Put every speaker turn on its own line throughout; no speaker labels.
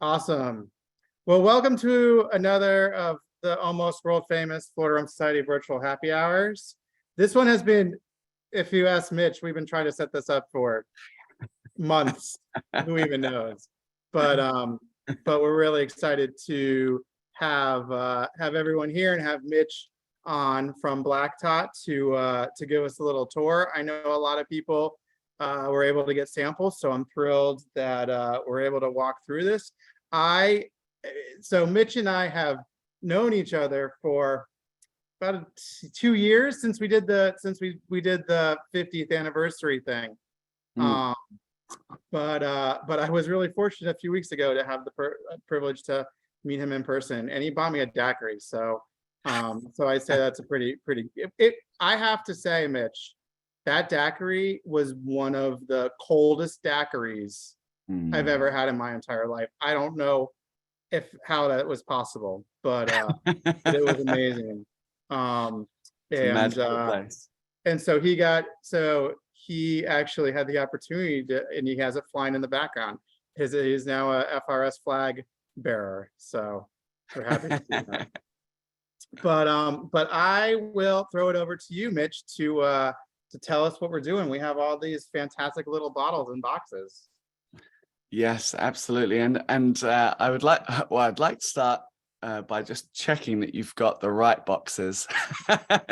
Awesome. Well, welcome to another of the almost world famous Florida Rum Society virtual happy hours. This one has been, if you ask Mitch, we've been trying to set this up for months. Who even knows? But we're really excited to have everyone here and have Mitch on from Black Tot to give us a little tour. I know a lot of people were able to get samples, so I'm thrilled that we're able to walk through this. So Mitch and I have known each other for about 2 years since we did the 50th anniversary thing. But I was really fortunate a few weeks ago to have the privilege to meet him in person, and he bought me a daiquiri. So I'd say that's a pretty. I have to say, Mitch, that daiquiri was one of the coldest daiquiris I've ever had in my entire life. I don't know how that was possible, but it was amazing. And so he actually had the opportunity to, and he has it flying in the background. He's now a FRS flag bearer, so we're happy to see that. But I will throw it over to you, Mitch, to tell us what we're doing. We have all these fantastic little bottles and boxes.
Yes, absolutely. And I'd like to start by just checking that you've got the right boxes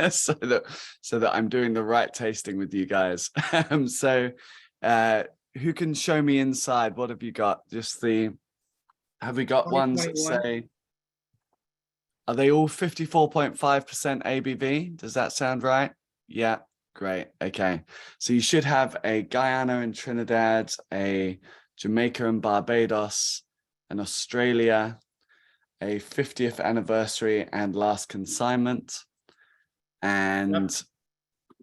so that I'm doing the right tasting with you guys. So who can show me inside? What have you got? Have we got ones that say, are they all 54.5% ABV? Does that sound right? Yeah, great. Okay. So you should have a Guyana and Trinidad, a Jamaica and Barbados, an Australia, a 50th anniversary and last consignment, and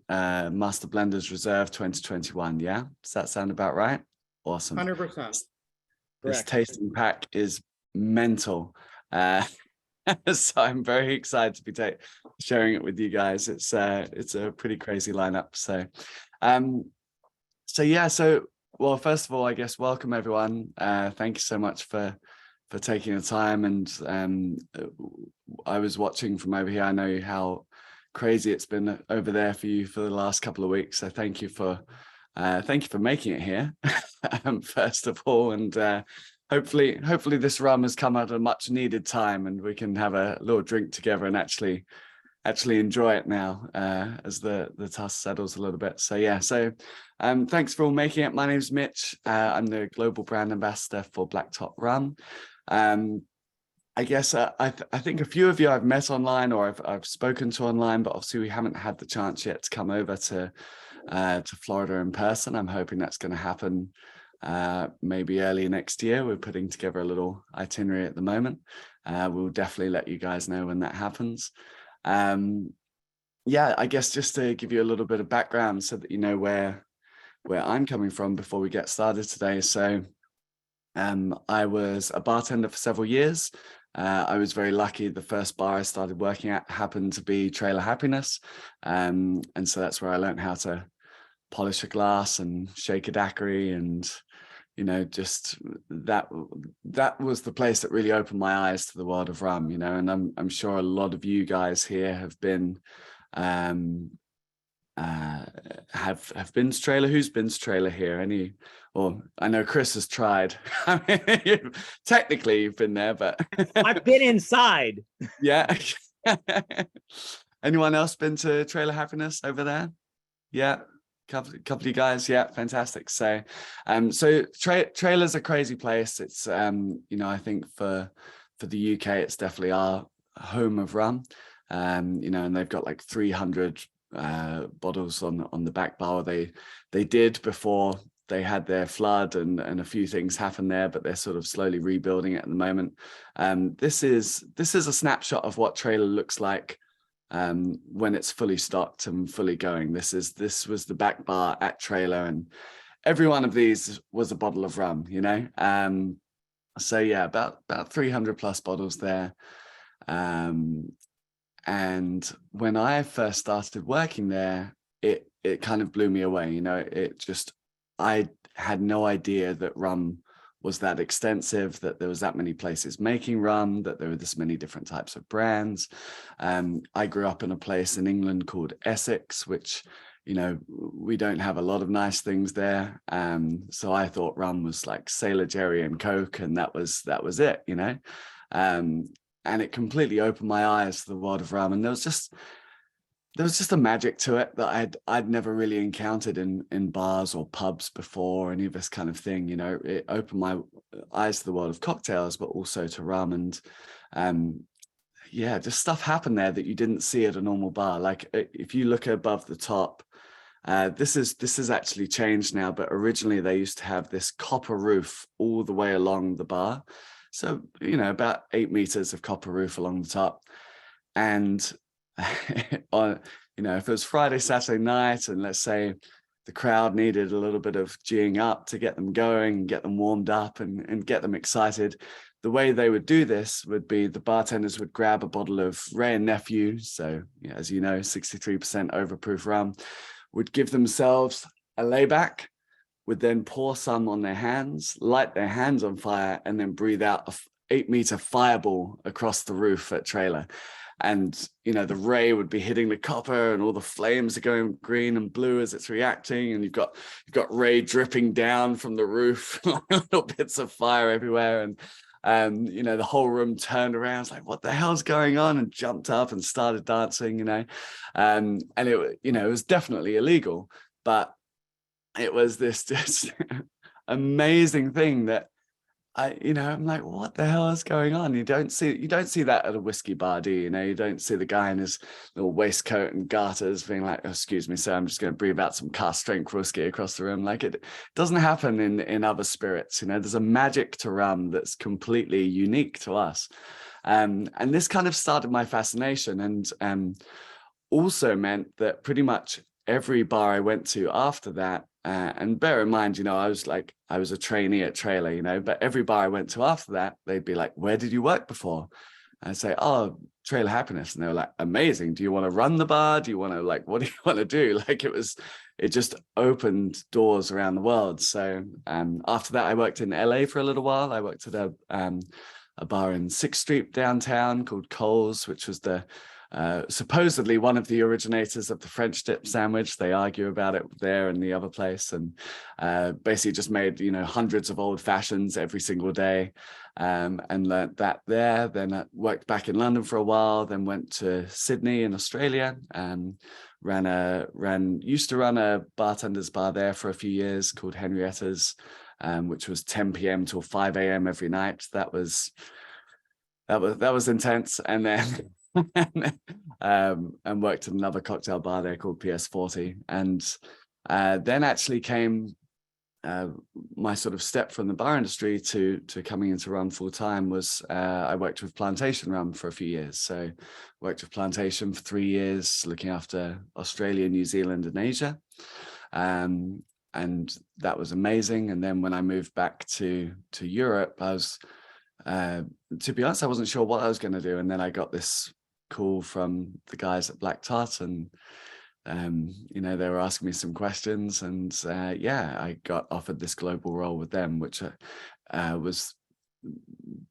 Master Blenders Reserve 2021. Yeah, does that sound about right? Awesome.
100%.
This tasting pack is mental. So I'm very excited to be sharing it with you guys. It's a pretty crazy lineup. Well, first of all, I guess welcome everyone. Thank you so much for taking the time. And I was watching from over here. I know how crazy it's been over there for you for the last couple of weeks. So thank you for making it here, first of all. And hopefully this rum has come at a much needed time, and we can have a little drink together and actually enjoy it now as the dust settles a little bit. Thanks for all making it. My name's Mitch. I'm the global brand ambassador for Black Tot rum. I guess I think a few of you I've met online or I've spoken to online, but obviously we haven't had the chance yet to come over to Florida in person. I'm hoping that's going to happen maybe early next year. We're putting together a little itinerary at the moment. We'll definitely let you guys know when that happens. I guess just to give you a little bit of background so that you know where I'm coming from before we get started today. So I was a bartender for several years. I was very lucky. The first bar I started working at happened to be Trailer Happiness. And so that's where I learned how to polish a glass and shake a daiquiri, and just that was the place that really opened my eyes to the world of rum, and I'm sure a lot of you guys here have been have been to Trailer. Who's been to Trailer here? Or I know Chris has tried. I mean, technically you've been there, but
I've been inside.
Yeah. Anyone else been to Trailer Happiness over there? Yeah. Couple of you guys. Yeah, fantastic. So Trailer's a crazy place. It's I think for the UK it's definitely our home of rum. And they've got like 300 bottles on the back bar. They did before they had their flood and a few things happened there, but they're sort of slowly rebuilding it at the moment. This is a snapshot of what Trailer looks like when it's fully stocked and fully going. This was the back bar at Trailer, and every one of these was a bottle of rum, about 300 plus bottles there. And when I first started working there, it kind of blew me away. I had no idea that rum was that extensive, that there was that many places making rum, that there were this many different types of brands. I grew up in a place in England called Essex, which, you know, we don't have a lot of nice things there. So I thought rum was like Sailor Jerry and Coke, and that was it, you know. And it completely opened my eyes to the world of rum. And there was just a magic to it that I'd never really encountered in bars or pubs before, any of this kind of thing. You know, it opened my eyes to the world of cocktails, but also to rum. And yeah, just stuff happened there that you didn't see at a normal bar. Like if you look above the top, this is actually changed now, but originally they used to have this copper roof all the way along the bar. So, you know, about 8 meters of copper roof along the top. And on, you know, if it was Friday, Saturday night, and let's say the crowd needed a little bit of geeing up to get them going, get them warmed up and get them excited, the way they would do this would be the bartenders would grab a bottle of Wray and Nephew, so yeah, as you know, 63% overproof rum, would give themselves a layback, would then pour some on their hands, light their hands on fire, and then breathe out a 8-meter fireball across the roof at trailer. And, you know, the ray would be hitting the copper and all the flames are going green and blue as it's reacting. And you've got ray dripping down from the roof, little bits of fire everywhere. And, you know, the whole room turned around. It's like, what the hell's going on? And jumped up and started dancing, you know. And it, you know, it was definitely illegal, but it was this just amazing thing that I'm like, what the hell is going on? You don't see that at a whiskey bar, do you? You know, you don't see the guy in his little waistcoat and garters being like, oh, excuse me, sir, I'm just going to breathe out some cask strength whiskey across the room. Like, it doesn't happen in other spirits. You know, there's a magic to rum that's completely unique to us. And this kind of started my fascination, and also meant that pretty much every bar I went to after that, and bear in mind, you know, I was a trainee at Trailer, you know, but every bar I went to after that, they'd be like, where did you work before? I'd say, oh, Trailer Happiness. And they were like, amazing. Do you want to run the bar? Do you want to, like, what do you want to do? Like, it just opened doors around the world. So after that, I worked in LA for a little while. I worked at a bar in 6th Street downtown called Cole's, which was supposedly one of the originators of the French dip sandwich. They argue about it there and the other place, and basically just made, you know, hundreds of old fashions every single day, and learned that there. Then I worked back in London for a while, then went to Sydney in Australia, and used to run a bartender's bar there for a few years called Henrietta's, which was 10 p.m. till 5 a.m. every night. That was intense. And then and worked at another cocktail bar there called PS40. And then actually came my sort of step from the bar industry to coming into rum full time was I worked with Plantation Rum for a few years. So worked with Plantation for 3 years, looking after Australia, New Zealand, and Asia. And that was amazing. And then when I moved back to Europe, I was, to be honest, I wasn't sure what I was going to do. And then I got this call from the guys at Black Tot, and you know, they were asking me some questions, and I got offered this global role with them, which was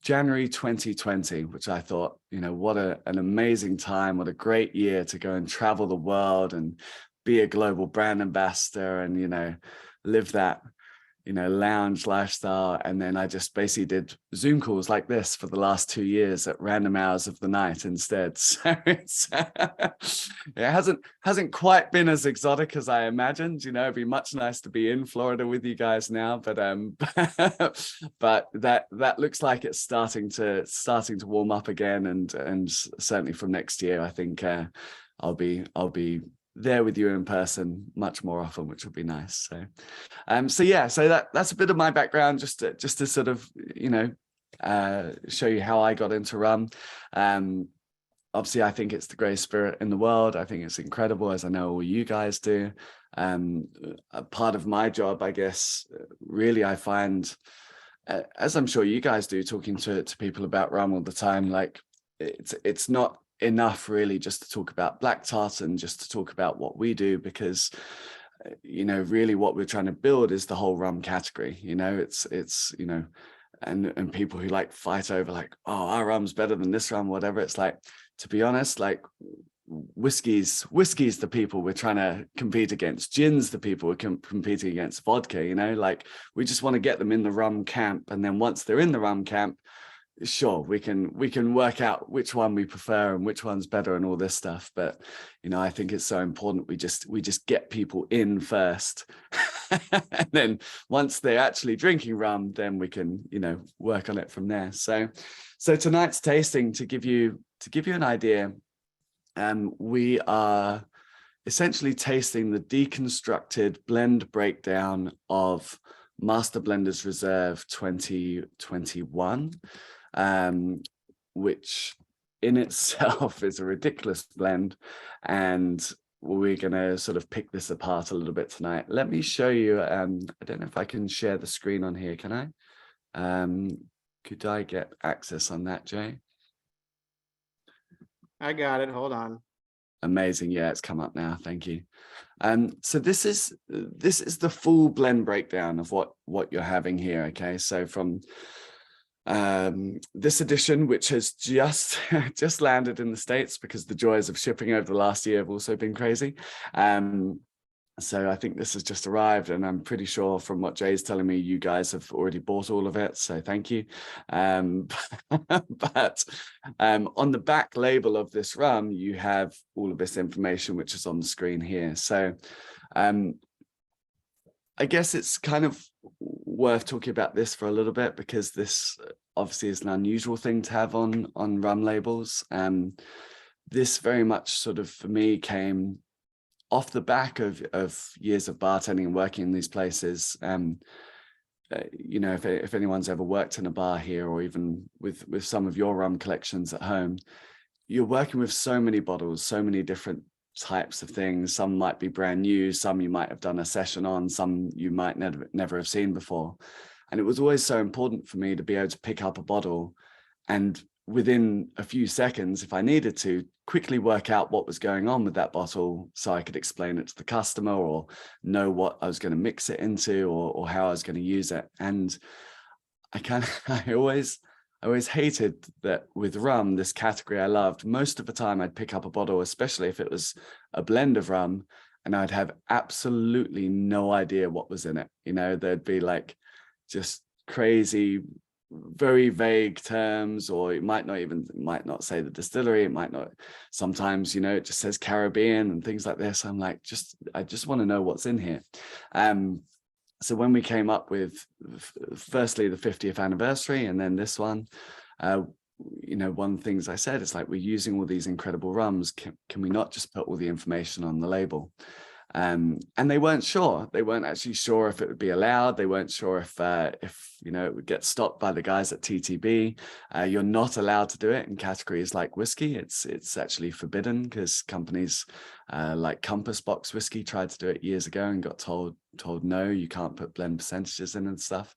January 2020, which I thought, you know, what an amazing time, what a great year to go and travel the world and be a global brand ambassador and, you know, live that, you know, lounge lifestyle. And then I just basically did Zoom calls like this for the last 2 years at random hours of the night instead. So it hasn't quite been as exotic as I imagined. You know, it'd be much nice to be in Florida with you guys now, but but that looks like it's starting to warm up again, and certainly from next year, I think I'll be there with you in person much more often, which would be nice. So that's a bit of my background, just to sort of, you know, show you how I got into rum. Obviously, I think it's the greatest spirit in the world. I think it's incredible, as I know all you guys do. A part of my job, I guess, really, I find, as I'm sure you guys do, talking to people about rum all the time, like it's not enough really just to talk about Black Tot and just to talk about what we do, because really what we're trying to build is the whole rum category. It's and people who like fight over like, oh, our rum's better than this rum, whatever. It's like, to be honest, like whiskey's the people we're trying to compete against. Gin's the people we're competing against. Vodka, like we just want to get them in the rum camp, and then once they're in the rum camp, sure, we can work out which one we prefer and which one's better and all this stuff. But I think it's so important we just get people in first, and then once they're actually drinking rum, then we can work on it from there. So tonight's tasting, to give you an idea, we are essentially tasting the deconstructed blend breakdown of Master Blenders Reserve 2021, which in itself is a ridiculous blend, and we're going to sort of pick this apart a little bit tonight. Let me show you. I don't know if I can share the screen on here. Can I? Could I get access on that, Jay?
I got it. Hold on.
Amazing. Yeah, it's come up now. Thank you. So this is the full blend breakdown of what you're having here. Okay, so from this edition, which has just landed in the States, because the joys of shipping over the last year have also been crazy. So I think this has just arrived, and I'm pretty sure from what Jay's telling me, you guys have already bought all of it. So thank you. But on the back label of this rum, you have all of this information, which is on the screen here. So I guess it's kind of worth talking about this for a little bit, because this obviously is an unusual thing to have on rum labels. This very much sort of, for me, came off the back of years of bartending and working in these places. If anyone's ever worked in a bar here, or even with some of your rum collections at home, you're working with so many bottles, so many different types of things. Some might be brand new, some you might have done a session on, some you might never have seen before. And it was always so important for me to be able to pick up a bottle and within a few seconds, if I needed to, quickly work out what was going on with that bottle, so I could explain it to the customer, or know what I was going to mix it into, or how I was going to use it. And I always hated that with rum, this category I loved. Most of the time I'd pick up a bottle, especially if it was a blend of rum, and I'd have absolutely no idea what was in it. There'd be like just crazy, very vague terms, or it might not say the distillery. It might not. Sometimes, it just says Caribbean and things like this. I'm like, I just want to know what's in here. So when we came up with, firstly, the 50th anniversary, and then this one, one of the things I said is like, we're using all these incredible rums. Can we not just put all the information on the label? And they weren't sure. They weren't actually sure if it would be allowed. They weren't sure if it would get stopped by the guys at TTB. You're not allowed to do it in categories like whiskey. It's actually forbidden, because companies like Compass Box Whiskey tried to do it years ago and got told no, you can't put blend percentages in and stuff.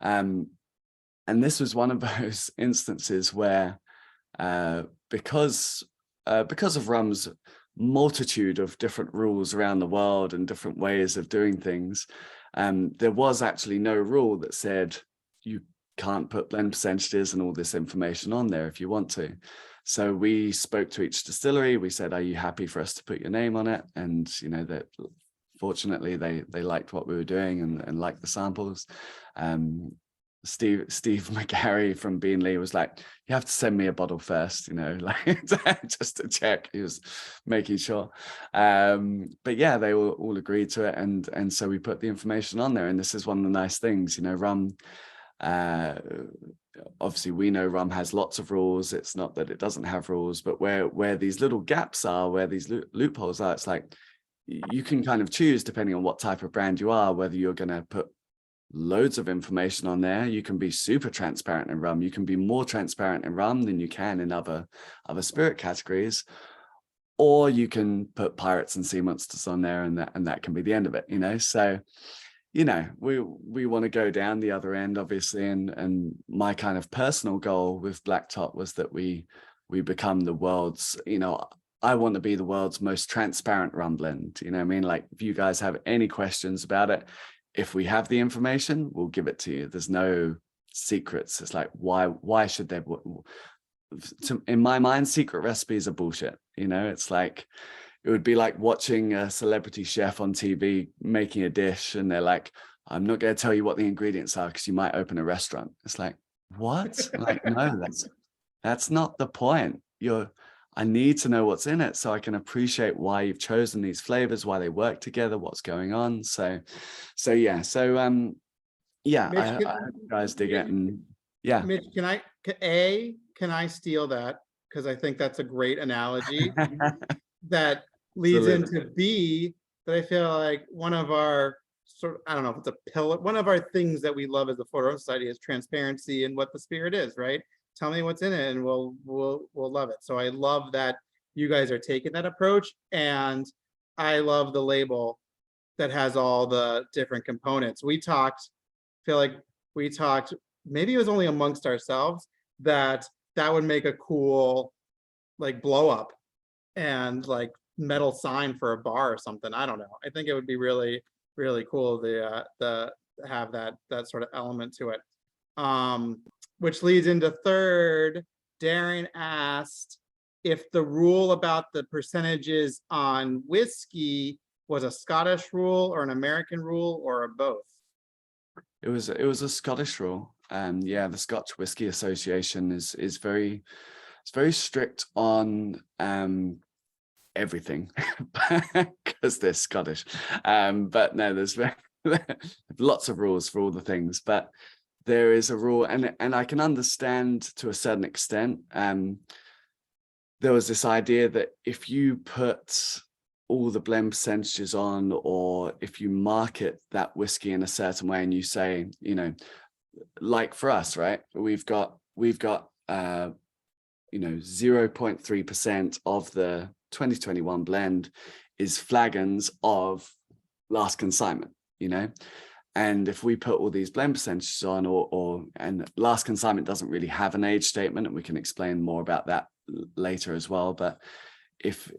And this was one of those instances where because of rum's multitude of different rules around the world and different ways of doing things, there was actually no rule that said you can't put blend percentages and all this information on there if you want to. So we spoke to each distillery. We said, are you happy for us to put your name on it? And that fortunately they liked what we were doing and liked the samples. Steve McGarry from Beanley was like, you have to send me a bottle first, just to check. He was making sure. But yeah, they all agreed to it. And so we put the information on there. And this is one of the nice things, rum, obviously we know rum has lots of rules. It's not that it doesn't have rules, but where these little gaps are, where these loopholes are, it's like, you can kind of choose, depending on what type of brand you are, whether you're going to put loads of information on there. You can be super transparent in rum. You can be more transparent in rum than you can in other spirit categories, or you can put pirates and sea monsters on there, and that can be the end of it. So we want to go down the other end, obviously, and my kind of personal goal with Black Tot was that we become the world's I want to be the world's most transparent rum blend. You know what I mean? Like, if you guys have any questions about it, if we have the information, we'll give it to you. There's no secrets. It's like, why should there? In my mind, secret recipes are bullshit. You know, it's like, it would be like watching a celebrity chef on TV making a dish, and they're like, I'm not going to tell you what the ingredients are because you might open a restaurant. It's like, what? Like, no, that's not the point. I need to know what's in it so I can appreciate why you've chosen these flavors, why they work together, what's going on. So yeah. Yeah,
Mitch,
I hope you guys dig it. And yeah.
Mitch, can I steal that? Because I think that's a great analogy that leads
Absolutely.
into B, that I feel like one of our I don't know if it's a pillar, one of our things that we love as a Photo Society is transparency and what the spirit is, right? Tell me what's in it and we'll love it. So I love that you guys are taking that approach, and I love the label that has all the different components. Feel like we talked, maybe it was only amongst ourselves, that would make a cool like blow up and like metal sign for a bar or something. I don't know. I think it would be really, really cool to have that sort of element to it. Which leads into third. Darren asked if the rule about the percentages on whiskey was a Scottish rule or an American rule or a both.
It was a Scottish rule. Yeah, the Scotch Whisky Association is very strict on everything because they're Scottish. But no, there's lots of rules for all the things, but there is a rule, and I can understand to a certain extent. There was this idea that if you put all the blend percentages on, or if you market that whiskey in a certain way and you say, you know, like for us, right, we've got 0.3% of the 2021 blend is flagons of last consignment, you know. And if we put all these blend percentages on, and last consignment doesn't really have an age statement, and we can explain more about that later as well. But if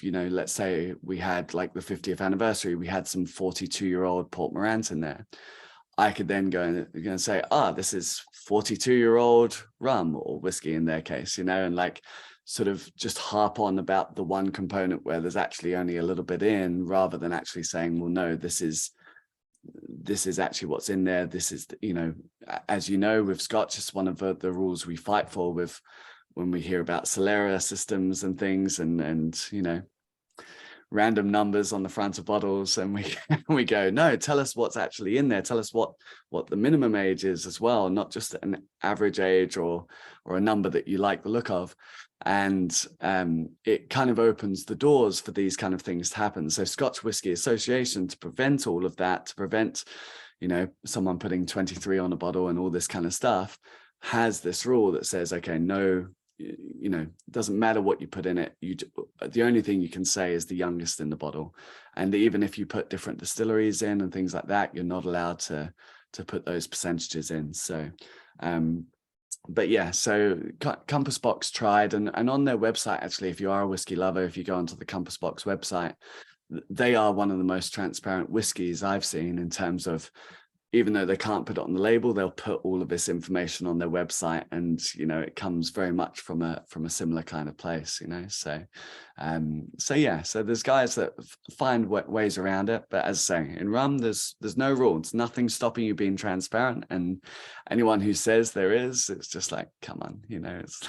you know, let's say we had like the 50th anniversary, we had some 42-year-old Port Morant in there, I could then go and say, this is 42-year-old rum or whiskey in their case, you know, and like sort of just harp on about the one component where there's actually only a little bit in, rather than actually saying, well, no, this is actually what's in there. This is, you know, as you know, with Scotch, it's one of the rules we fight for with when we hear about Solera systems and things, and you know, random numbers on the front of bottles, and we go, no, tell us what's actually in there. Tell us what the minimum age is as well, not just an average age or a number that you like the look of. And it kind of opens the doors for these kind of things to happen. So Scotch Whisky Association, to prevent all of that, to prevent, you know, someone putting 23 on a bottle and all this kind of stuff, has this rule that says, okay, no, you know, it doesn't matter what you put in it. The only thing you can say is the youngest in the bottle. And even if you put different distilleries in and things like that, you're not allowed to put those percentages in. So, but yeah, so Compass Box tried, and on their website, actually, if you are a whiskey lover, if you go onto the Compass Box website, they are one of the most transparent whiskeys I've seen, in terms of, even though they can't put it on the label, they'll put all of this information on their website, and you know, it comes very much from a similar kind of place, you know. So yeah, so there's guys that find ways around it, but as I say, in rum, there's no rules, nothing stopping you being transparent, and anyone who says there is, it's just like, come on, you know, it's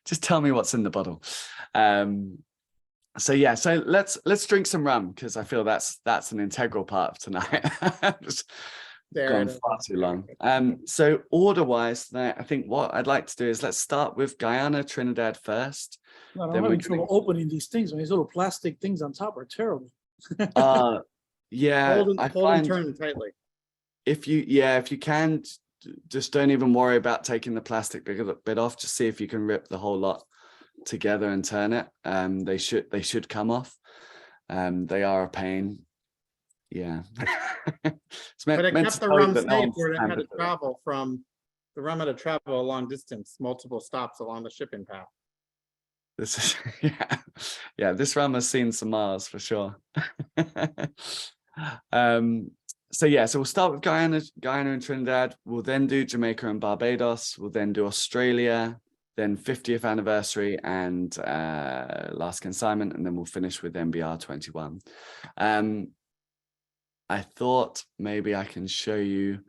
just tell me what's in the bottle. So yeah, so let's drink some rum, because I feel that's an integral part of tonight. Just gone far too long. So order-wise tonight, I think what I'd like to do is let's start with Guyana, Trinidad first.
No, I'm
Then
having trouble opening these things. These little plastic things on top are terrible.
Yeah,
Hold
I
and
find
turn tightly.
if you can, just don't even worry about taking the plastic bit off. Just see if you can rip the whole lot together and turn it. They should come off. They are a pain. Yeah.
But it kept the rum safe where it had to travel from, the rum had to travel a long distance, multiple stops along the shipping path.
This is yeah, this rum has seen some miles for sure. So we'll start with Guyana and Trinidad. We'll then do Jamaica and Barbados. We'll then do Australia, then 50th anniversary and last consignment, and then we'll finish with MBR 21. I thought maybe I can show you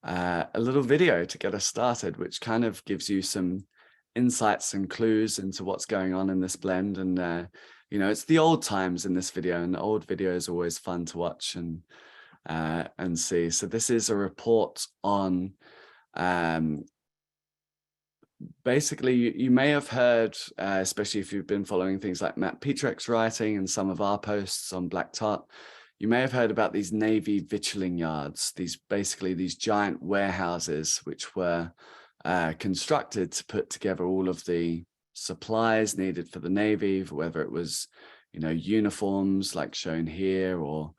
a little video to get us started, which kind of gives you some insights and clues into what's going on in this blend. And it's the old times in this video, and the old video is always fun to watch and see. So this is a report on basically you may have heard, especially if you've been following things like Matt Petrek's writing and some of our posts on Black Tot, you may have heard about these Navy victualling yards, these giant warehouses which were constructed to put together all of the supplies needed for the Navy, whether it was, uniforms like shown here, or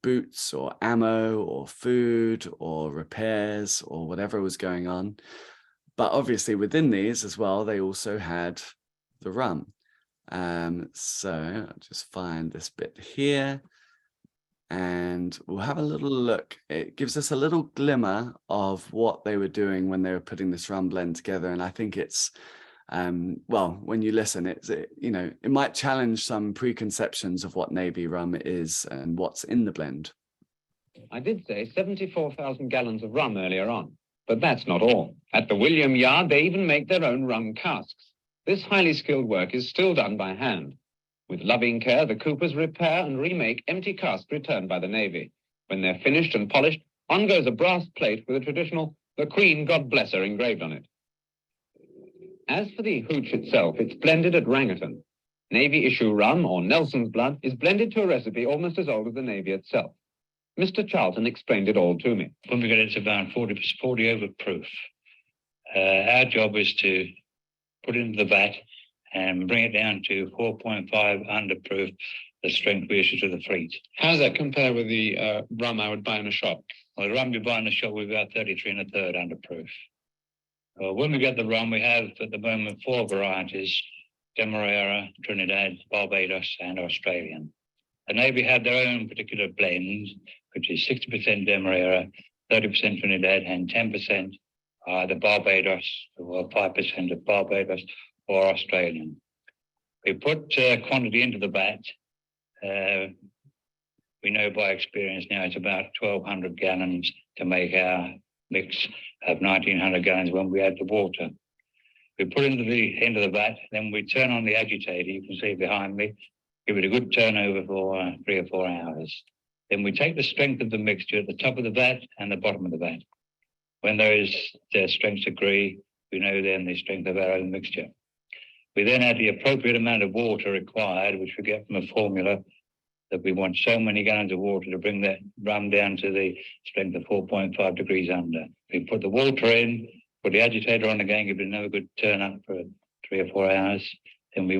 boots or ammo or food or repairs or whatever was going on. But obviously within these as well, they also had the rum. So I'll just find this bit here and we'll have a little look. It gives us a little glimmer of what they were doing when they were putting this rum blend together. And I think it's, when you listen, it might challenge some preconceptions of what Navy rum is and what's in the blend.
I did say 74,000 gallons of rum earlier on, but that's not all. At the William Yard, they even make their own rum casks. This highly skilled work is still done by hand. With loving care, the coopers repair and remake empty casks returned by the Navy. When they're finished and polished, on goes a brass plate with a traditional "The Queen, God Bless Her" engraved on it. As for the hooch itself, it's blended at Rangerton. Navy issue rum, or Nelson's blood, is blended to a recipe almost as old as the Navy itself. Mr. Charlton explained it all to me.
When we get it to about 40 over proof, our job is to put it into the vat and bring it down to 4.5 under proof, the strength we issue to the fleet.
How does that compare with the rum I would buy in a shop?
Well, the rum you buy in the shop, we're about 33 1/3 under proof. When we get the rum, we have at the moment 4 varieties: Demerara, Trinidad, Barbados, and Australian. The Navy have their own particular blend, which is 60% Demerara, 30% Trinidad, and 10% the Barbados, or 5% of Barbados or Australian. We put quantity into the vat. We know by experience now it's about 1,200 gallons to make our mix of 1,900 gallons when we add the water. We put into the end of the vat, then we turn on the agitator, you can see behind me, give it a good turnover for 3 or 4 hours. Then we take the strength of the mixture at the top of the vat and the bottom of the vat. When those strengths agree, we know then the strength of our own mixture. We then add the appropriate amount of water required, which we get from a formula that we want so many gallons of water to bring that rum down to the strength of 4.5 degrees under. We put the water in, put the agitator on again, give it another good turn up for 3 or 4 hours. Then we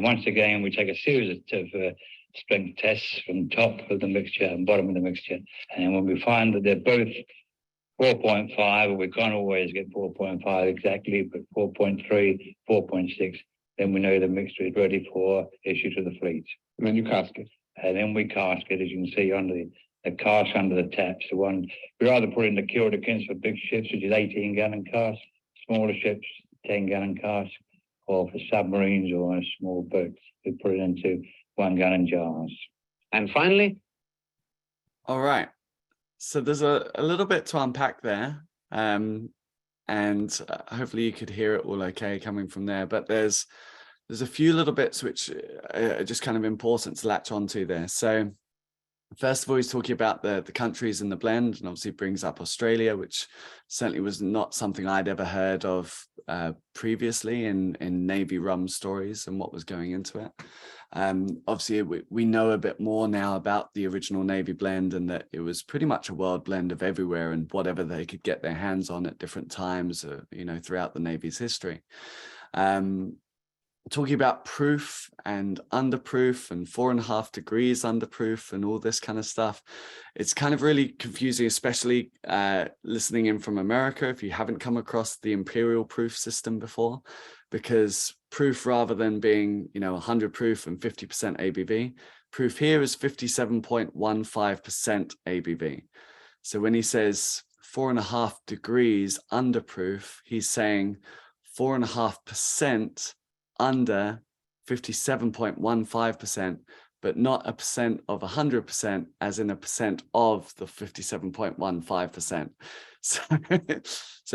take a series of strength tests from top of the mixture and bottom of the mixture. And when we find that they're both 4.5, we can't always get 4.5 exactly, but 4.3, 4.6, then we know the mixture is ready for issue to the fleet.
And then you cask it.
And then we cask it, as you can see on the cask under the taps. The one we either put in the Curaticans for big ships, which is 18-gallon cask, smaller ships, 10-gallon cask, or for submarines or small boats, we put it into 1-gallon jars.
And finally,
All right. So there's a little bit to unpack there. And hopefully you could hear it all okay coming from there. But there's a few little bits which are just kind of important to latch onto there. So first of all, he's talking about the countries in the blend, and obviously brings up Australia, which certainly was not something I'd ever heard of previously in Navy rum stories and what was going into it. Obviously, we know a bit more now about the original Navy blend, and that it was pretty much a world blend of everywhere and whatever they could get their hands on at different times, throughout the Navy's history. talking about proof and underproof and 4.5 degrees underproof and all this kind of stuff. It's kind of really confusing, especially listening in from America, if you haven't come across the imperial proof system before, because proof, rather than being, 100 proof and 50% ABV, proof here is 57.15% ABV. So when he says 4.5 degrees underproof, he's saying 4.5% under 57.15%, but not a percent of 100%, as in a percent of the 57.15%. So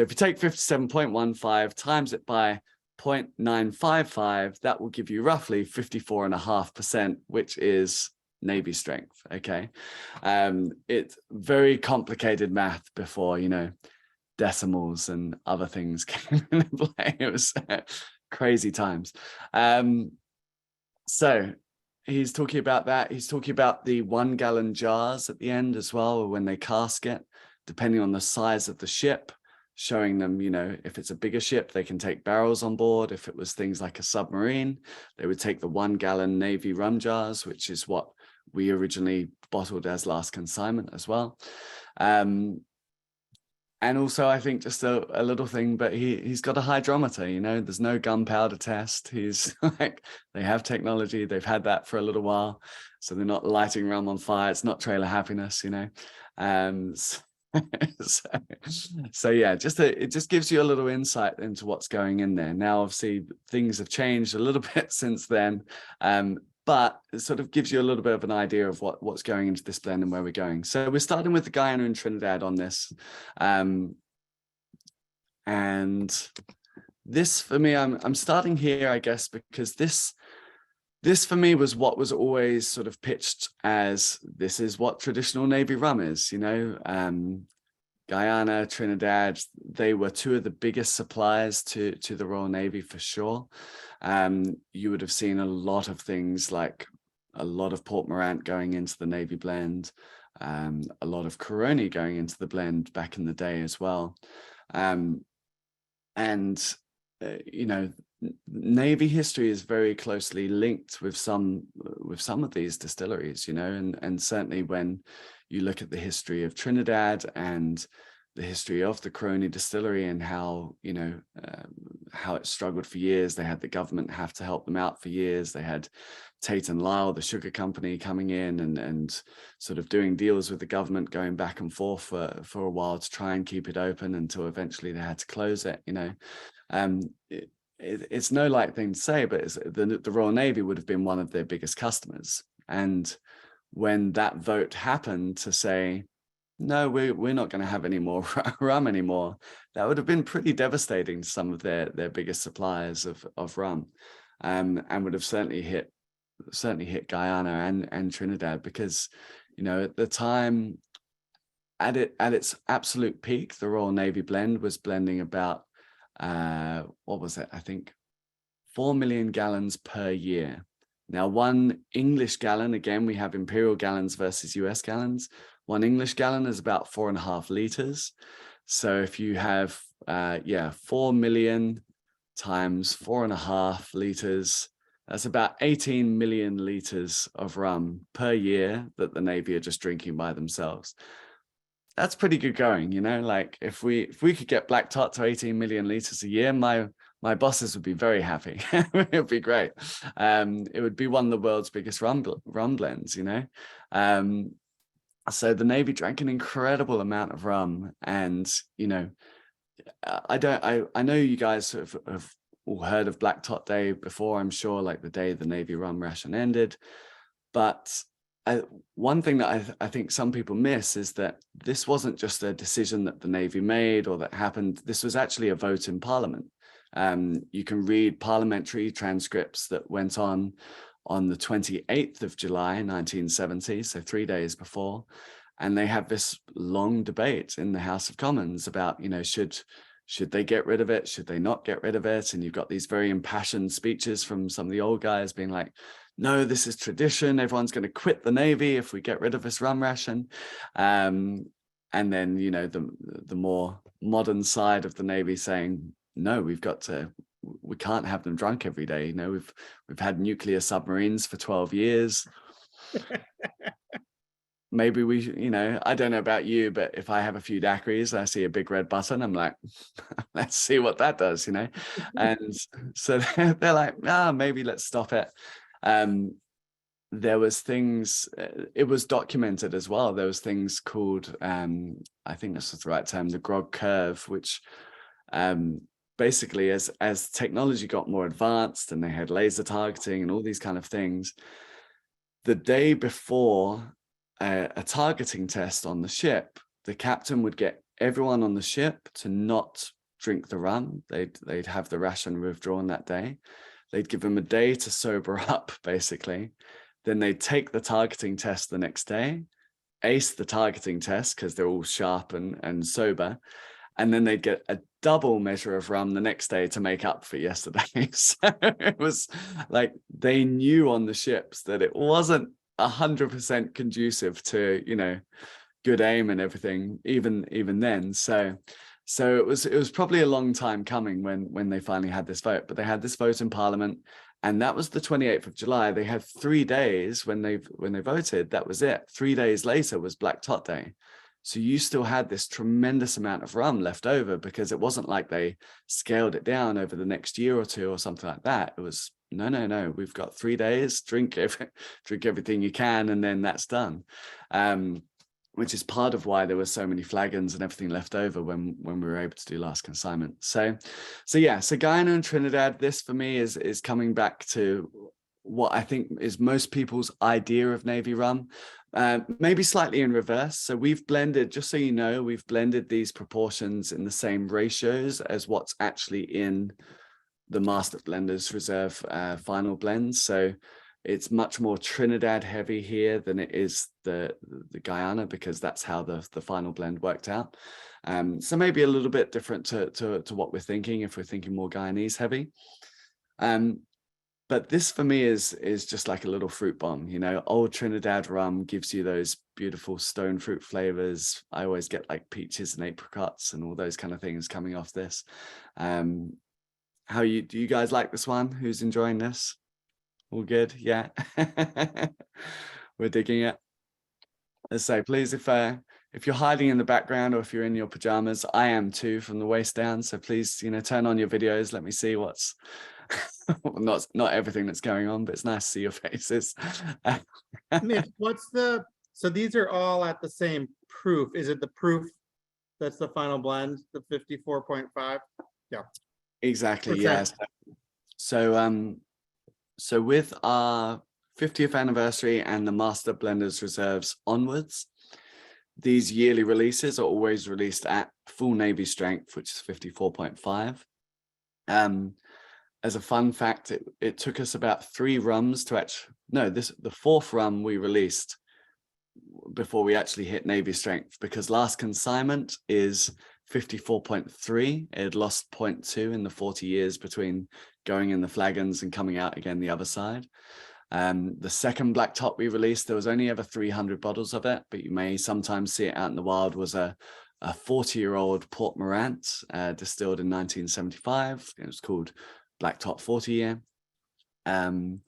if you take 57.15 times it by 0.955, that will give you roughly 54.5%, which is Navy strength. Okay. It's very complicated math before, decimals and other things came into play. It was crazy times. So he's talking about that. He's talking about the 1 gallon jars at the end as well, or when they casket, depending on the size of the ship, showing them, if it's a bigger ship, they can take barrels on board. If it was things like a submarine, they would take the 1 gallon Navy rum jars, which is what we originally bottled as last consignment as well. And also, I think just a little thing, but he's got a hydrometer, there's no gunpowder test. He's like, they have technology. They've had that for a little while. So they're not lighting rum on fire. It's not trailer happiness, So yeah, it just gives you a little insight into what's going in there. Now, obviously, things have changed a little bit since then. But it sort of gives you a little bit of an idea of what's going into this blend and where we're going. So we're starting with the Guyana and Trinidad on this. And this, for me, I'm starting here, I guess, because this for me was what was always sort of pitched as, this is what traditional Navy rum is, Guyana, Trinidad, they were two of the biggest suppliers to the Royal Navy for sure. You would have seen a lot of things like a lot of Port Morant going into the Navy blend, a lot of Coroni going into the blend back in the day as well. Navy history is very closely linked with some of these distilleries, and certainly when you look at the history of Trinidad and the history of the Coroni distillery and how it struggled for years. They had the government have to help them out for years. They had Tate and Lyle, the sugar company, coming in and sort of doing deals with the government, going back and forth for a while to try and keep it open until eventually they had to close it. It's no light thing to say, but the Royal Navy would have been one of their biggest customers. And when that vote happened to say, no, we're not going to have any more rum anymore, that would have been pretty devastating to some of their biggest suppliers of rum, and would have certainly hit Guyana and Trinidad, because at the time, at its absolute peak, the Royal Navy blend was blending about what was it? I think 4 million gallons per year. Now, 1 English gallon, again, we have imperial gallons versus US gallons. 1 English gallon is about 4.5 liters. So if you have, 4 million times 4.5 liters, that's about 18 million liters of rum per year that the Navy are just drinking by themselves. That's pretty good going, like if we could get Black Tot to 18 million liters a year, my bosses would be very happy. It would be great. It would be one of the world's biggest rum blends, So the Navy drank an incredible amount of rum, and I know you guys sort of have all heard of Black Tot Day before, I'm sure, like the day the Navy rum ration ended. But one thing that I think some people miss is that this wasn't just a decision that the Navy made or that happened. This was actually a vote in Parliament. You can read parliamentary transcripts that went on the 28th of July, 1970, so 3 days before. And they have this long debate in the House of Commons about, should they get rid of it? Should they not get rid of it? And you've got these very impassioned speeches from some of the old guys being like, no, this is tradition. Everyone's going to quit the Navy if we get rid of this rum ration. And then, the more modern side of the Navy saying, no, we've got to we can't have them drunk every day. You know, we've had nuclear submarines for 12 years. Maybe we, you know, I don't know about you, but if I have a few daiquiris, I see a big red button, I'm like, let's see what that does, you know? And so they're like, maybe let's stop it. There was things, it was documented as well. There was things called, I think this is the right term, the grog curve, which basically as technology got more advanced and they had laser targeting and all these kind of things, the day before a targeting test on the ship, the captain would get everyone on the ship to not drink the rum. They'd have the ration withdrawn that day. They'd give them a day to sober up, basically. Then they'd take the targeting test the next day, ace the targeting test because they're all sharp and sober. And then they'd get a double measure of rum the next day to make up for yesterday. So it was like they knew on the ships that it wasn't 100% conducive to, you know, good aim and everything, even then. So it was probably a long time coming when they finally had this vote. But they had this vote in Parliament, and that was the 28th of July. They had 3 days when they voted. That was it. 3 days later was Black Tot Day. So you still had this tremendous amount of rum left over, because it wasn't like they scaled it down over the next year or two or something like that. It was no, we've got 3 days, drink everything you can, and then that's done. Which is part of why there were so many flagons and everything left over when we were able to do last consignment. So Guyana and Trinidad, this for me is coming back to what I think is most people's idea of Navy rum, maybe slightly in reverse. So we've blended, just so you know, we've blended these proportions in the same ratios as what's actually in the Master Blenders Reserve final blends. So it's much more Trinidad heavy here than it is the Guyana, because that's how the final blend worked out. So maybe a little bit different to what we're thinking, if we're thinking more Guyanese heavy. But this for me is just like a little fruit bomb, you know. Old Trinidad rum gives you those beautiful stone fruit flavors. I always get like peaches and apricots and all those kind of things coming off this. Do you guys like this one? Who's enjoying this? All good? Yeah. We're digging it. Let's say, please, if you're hiding in the background or if you're in your pajamas, I am too, from the waist down. So please, you know, turn on your videos. Let me see what's not everything that's going on, but it's nice to see your faces.
Mitch, so these are all at the same proof. Is it the proof that's the final blend, the 54.5? Yeah.
Exactly. Yes. So with our 50th anniversary and the Master Blenders Reserves onwards, these yearly releases are always released at full Navy strength, which is 54.5. As a fun fact, it took us about 3 rums to the 4th rum we released before we actually hit Navy strength, because last consignment is 54.3. It had lost 0.2 in the 40 years between going in the flagons and coming out again the other side. The second Black Tot we released, there was only ever 300 bottles of it, but you may sometimes see it out in the wild, was a 40-year-old Port Morant, distilled in 1975. It was called Black Tot 40 year. And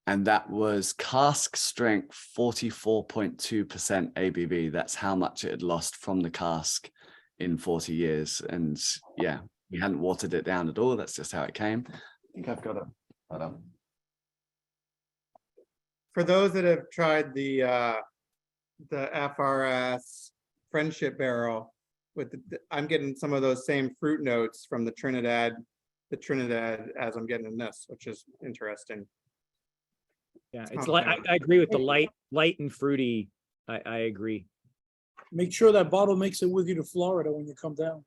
that was cask strength 44.2% ABV. That's how much it had lost from the cask in 40 years. And yeah, we hadn't watered it down at all. That's just how it came. I think I've got it. Hold on.
For those that have tried the FRS Friendship Barrel, I'm getting some of those same fruit notes from the Trinidad as I'm getting in this, which is interesting.
Yeah, it's like I agree with the light and fruity. I agree.
Make sure that bottle makes it with you to Florida when you come down.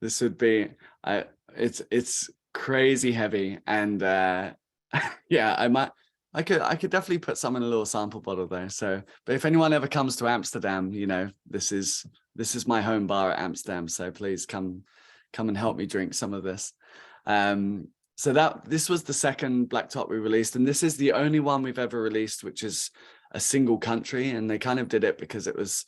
This would be it's crazy heavy, and yeah, I could definitely put some in a little sample bottle there. So, but if anyone ever comes to Amsterdam, you know, this is my home bar at Amsterdam. So please come and help me drink some of this. So this was the second Black Tot we released, and this is the only one we've ever released which is a single country. And they kind of did it because it was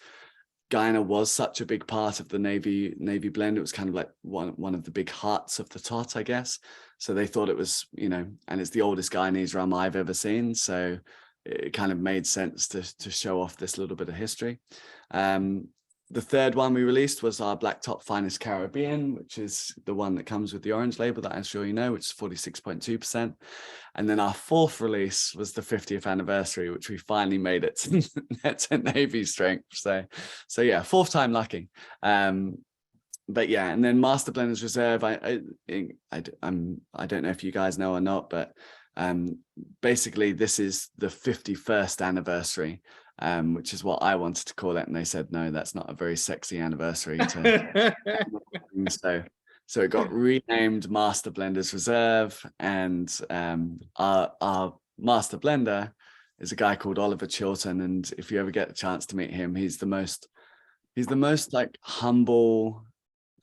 Guyana was such a big part of the Navy blend. It was kind of like one of the big hearts of the tot, I guess. So they thought it was, you know, and it's the oldest Guyanese rum I've ever seen. So it kind of made sense to show off this little bit of history. The third one we released was our Black Tot Finest Caribbean, which is the one that comes with the orange label that I'm sure you know, which is 46.2%. And then our fourth release was the 50th anniversary, which we finally made it to Navy strength. So yeah, fourth time lucky. But yeah, and then Master Blenders Reserve, I don't know if you guys know or not, but basically this is the 51st anniversary, which is what I wanted to call it, and they said no, that's not a very sexy anniversary to so it got renamed Master Blenders Reserve, and our master blender is a guy called Oliver Chilton, and if you ever get a chance to meet him, he's the most like humble,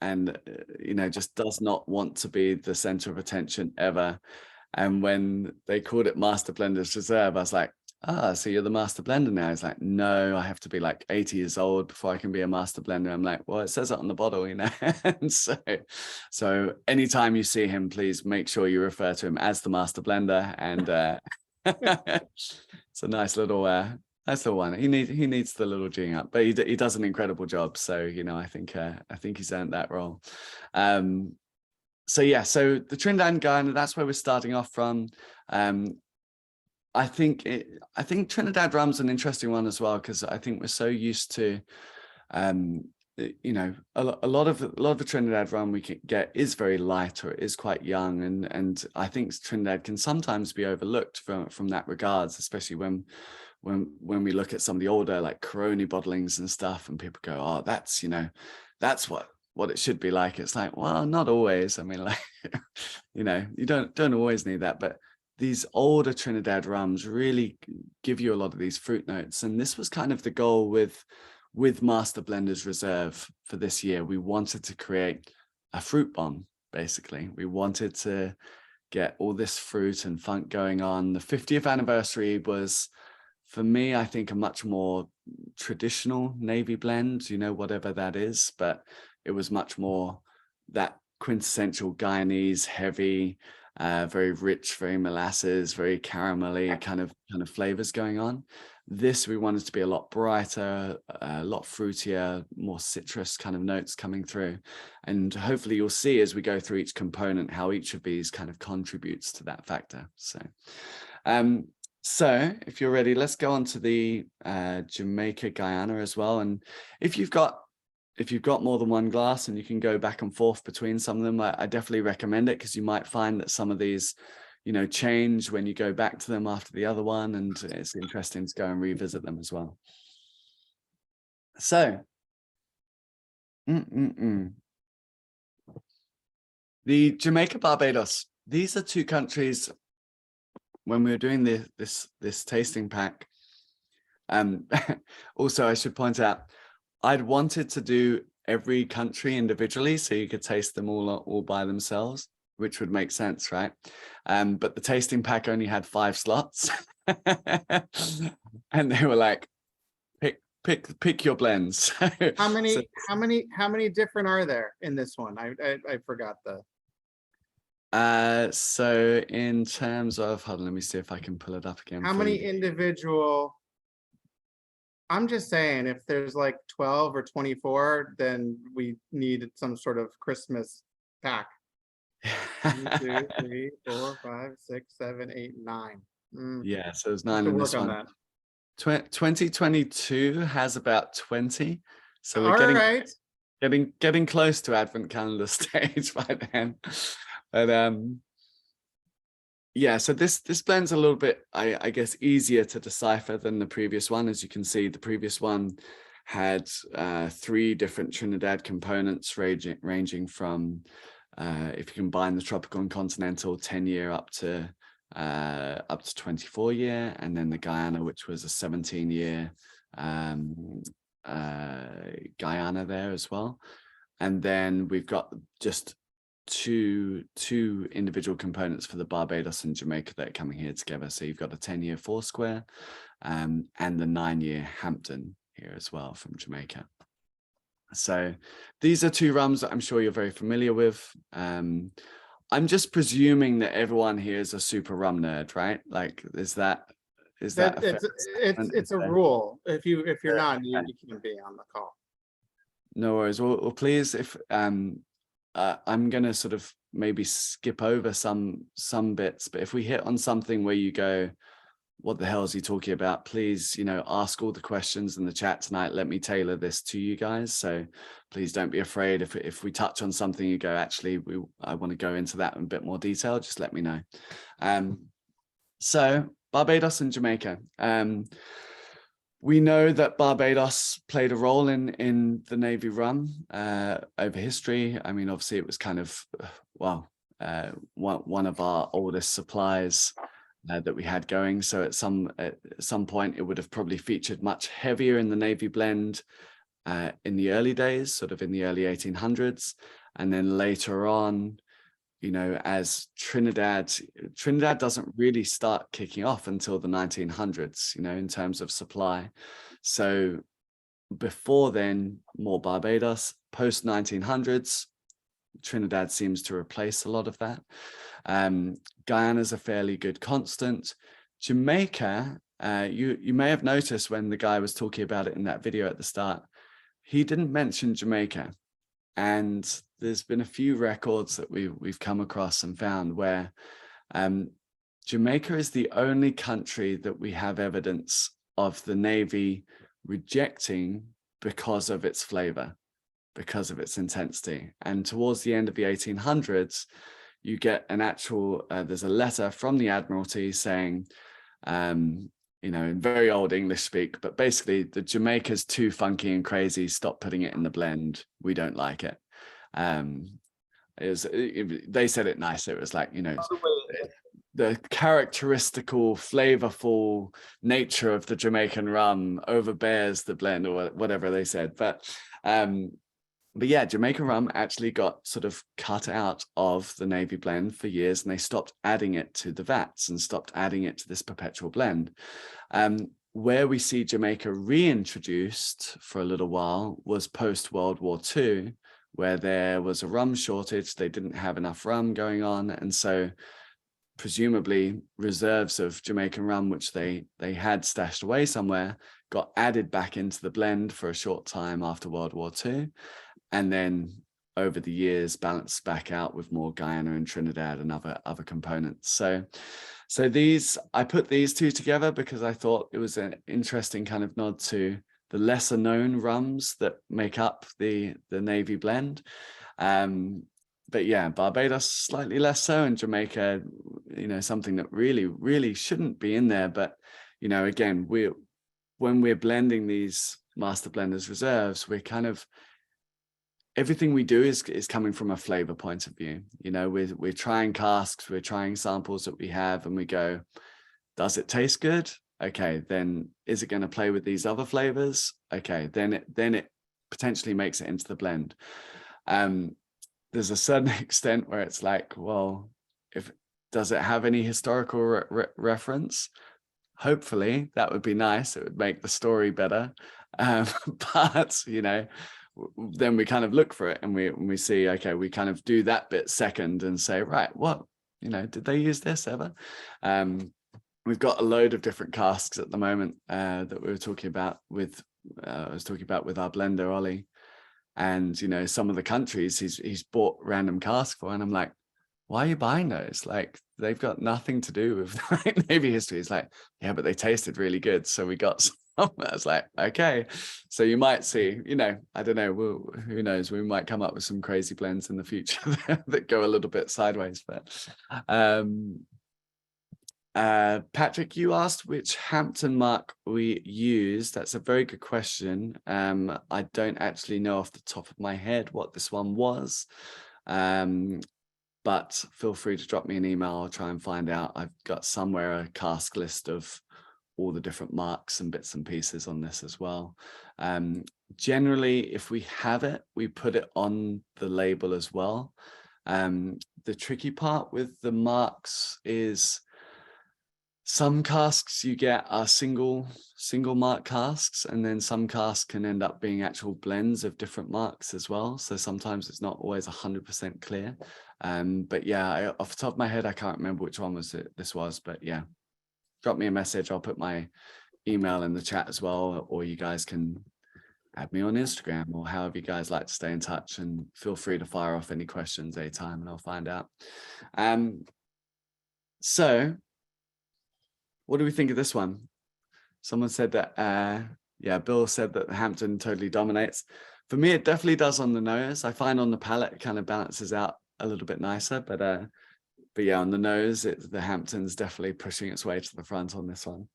and you know, just does not want to be the center of attention ever. And when they called it Master Blenders Reserve, I was like, so you're the master blender now? He's like, no, I have to be like 80 years old before I can be a master blender. I'm like, well, it says it on the bottle, you know. And so anytime you see him, please make sure you refer to him as the master blender. And it's a nice little one. He needs the little G up, but he does an incredible job. So, you know, I think he's earned that role. So yeah, so the Trinidad and Guyana, that's where we're starting off from. I think Trinidad rum's an interesting one as well, because I think we're so used to, you know, a lot of the Trinidad rum we can get is very light, or it is quite young, and I think Trinidad can sometimes be overlooked from that regards, especially when we look at some of the older like Corona bottlings and stuff, and people go, oh, that's, you know, that's what it should be like. It's like, well, not always. I mean, like, you know, you don't always need that, but these older Trinidad rums really give you a lot of these fruit notes. And this was kind of the goal with Master Blenders Reserve for this year. We wanted to create a fruit bomb, basically. We wanted to get all this fruit and funk going on. The 50th anniversary was, for me, I think, a much more traditional Navy blend, you know, whatever that is, but it was much more that quintessential Guyanese, heavy, very rich, very molasses, very caramelly kind of flavors going on. This, we wanted to be a lot brighter, a lot fruitier, more citrus kind of notes coming through. And hopefully you'll see as we go through each component how each of these kind of contributes to that factor. So if you're ready, let's go on to the Jamaica Guyana as well. And if you've got more than one glass and you can go back and forth between some of them, I definitely recommend it, because you might find that some of these, you know, change when you go back to them after the other one, and it's interesting to go and revisit them as well. So, the Jamaica, Barbados, these are two countries. When we were doing this tasting pack, also I should point out, I'd wanted to do every country individually so you could taste them all by themselves, which would make sense, right? But the tasting pack only had 5 slots, and they were like, pick your blends.
How many different are there in this one? I forgot
so in terms of, hold on, let me see if I can pull it up again.
how many individual. I'm just saying, if there's like 12 or 24, then we need some sort of Christmas pack. 1, 2, 3, 4, 5, 6, 7, 8, 9.
Yeah, so there's 9 in this one.
That.
2022 has about 20. So we're getting close to Advent calendar stage by then. But yeah, so this blend's a little bit, I guess, easier to decipher than the previous one. As you can see, the previous one had 3 different Trinidad components ranging from, if you combine the tropical and continental, 10-year up to 24-year, and then the Guyana, which was a 17-year Guyana there as well. And then we've got just two individual components for the Barbados and Jamaica that are coming here together. So you've got a 10-year Foursquare and the 9-year Hampton here as well from Jamaica. So these are two rums that I'm sure you're very familiar with. I'm just presuming that everyone here is a super rum nerd, right? Like, is that a fair statement?
It's a rule. If you're not, you can't be on the call.
No worries. Well, please, if I'm gonna sort of maybe skip over some bits, but if we hit on something where you go, what the hell is he talking about? Please, ask all the questions in the chat tonight. Let me tailor this to you guys. So please don't be afraid if we touch on something, you go, actually, I want to go into that in a bit more detail. Just let me know. So Barbados and Jamaica. We know that Barbados played a role in the Navy rum over history. I mean, obviously, it was kind of, one of our oldest supplies that we had going. So at some point, it would have probably featured much heavier in the Navy blend in the early days, sort of in the early 1800s. And then later on, as Trinidad doesn't really start kicking off until the 1900s, in terms of supply. So before then, more Barbados. Post 1900s, Trinidad seems to replace a lot of that. Guyana's a fairly good constant. Jamaica, you may have noticed when the guy was talking about it in that video at the start, he didn't mention Jamaica. And there's been a few records that we've come across and found where Jamaica is the only country that we have evidence of the Navy rejecting because of its flavor, because of its intensity. And towards the end of the 1800s, you get an actual, there's a letter from the Admiralty saying, in very old English speak, but basically the Jamaica's too funky and crazy. Stop putting it in the blend. We don't like it. They said it nice. It was like, the characteristical, flavorful nature of the Jamaican rum overbears the blend, or whatever they said. But yeah, Jamaican rum actually got sort of cut out of the Navy blend for years, and they stopped adding it to the vats and stopped adding it to this perpetual blend. Where we see Jamaica reintroduced for a little while was post-World War II, where there was a rum shortage. They didn't have enough rum going on. And so presumably reserves of Jamaican rum, which they had stashed away somewhere, got added back into the blend for a short time after World War II. And then over the years balanced back out with more Guyana and Trinidad and other components. So I put these two together because I thought it was an interesting kind of nod to the lesser known rums that make up the Navy blend. But yeah, Barbados slightly less so, and Jamaica, something that really, really shouldn't be in there. But, again, when we're blending these master blenders reserves, we're kind of, everything we do is coming from a flavor point of view. We're trying casks, we're trying samples that we have, and we go, does it taste good? Okay, then is it going to play with these other flavors? Okay, then it potentially makes it into the blend. There's a certain extent where it's like, well, does it have any historical reference? Hopefully, that would be nice. It would make the story better. But then we kind of look for it, and we see, okay, we kind of do that bit second and say, right, what, did they use this ever? We've got a load of different casks at the moment that we were talking about with, I was talking about with our blender, Ollie. And, some of the countries he's bought random casks for, and I'm like, why are you buying those? Like, they've got nothing to do with Navy history. It's like, yeah, but they tasted really good. So we got some. I was like, okay. So you might see, I don't know, who knows? We might come up with some crazy blends in the future that go a little bit sideways. But Patrick, you asked which Hampton mark we used. That's a very good question. I don't actually know off the top of my head what this one was. But feel free to drop me an email. I'll try and find out. I've got somewhere a cask list of all the different marks and bits and pieces on this as well. Generally, if we have it, we put it on the label as well. The tricky part with the marks is some casks you get are single mark casks, and then some casks can end up being actual blends of different marks as well. So sometimes it's not always 100% clear. But yeah, off the top of my head, I can't remember which one this was, but yeah, drop me a message. I'll put my email in the chat as well, or you guys can add me on Instagram, or however you guys like to stay in touch, and feel free to fire off any questions anytime and I'll find out. So what do we think of this one? Someone said that, yeah, Bill said that the Hampton totally dominates. For me, it definitely does on the nose. I find on the palate, it kind of balances out a little bit nicer, but yeah, on the nose, the Hampton's definitely pushing its way to the front on this one.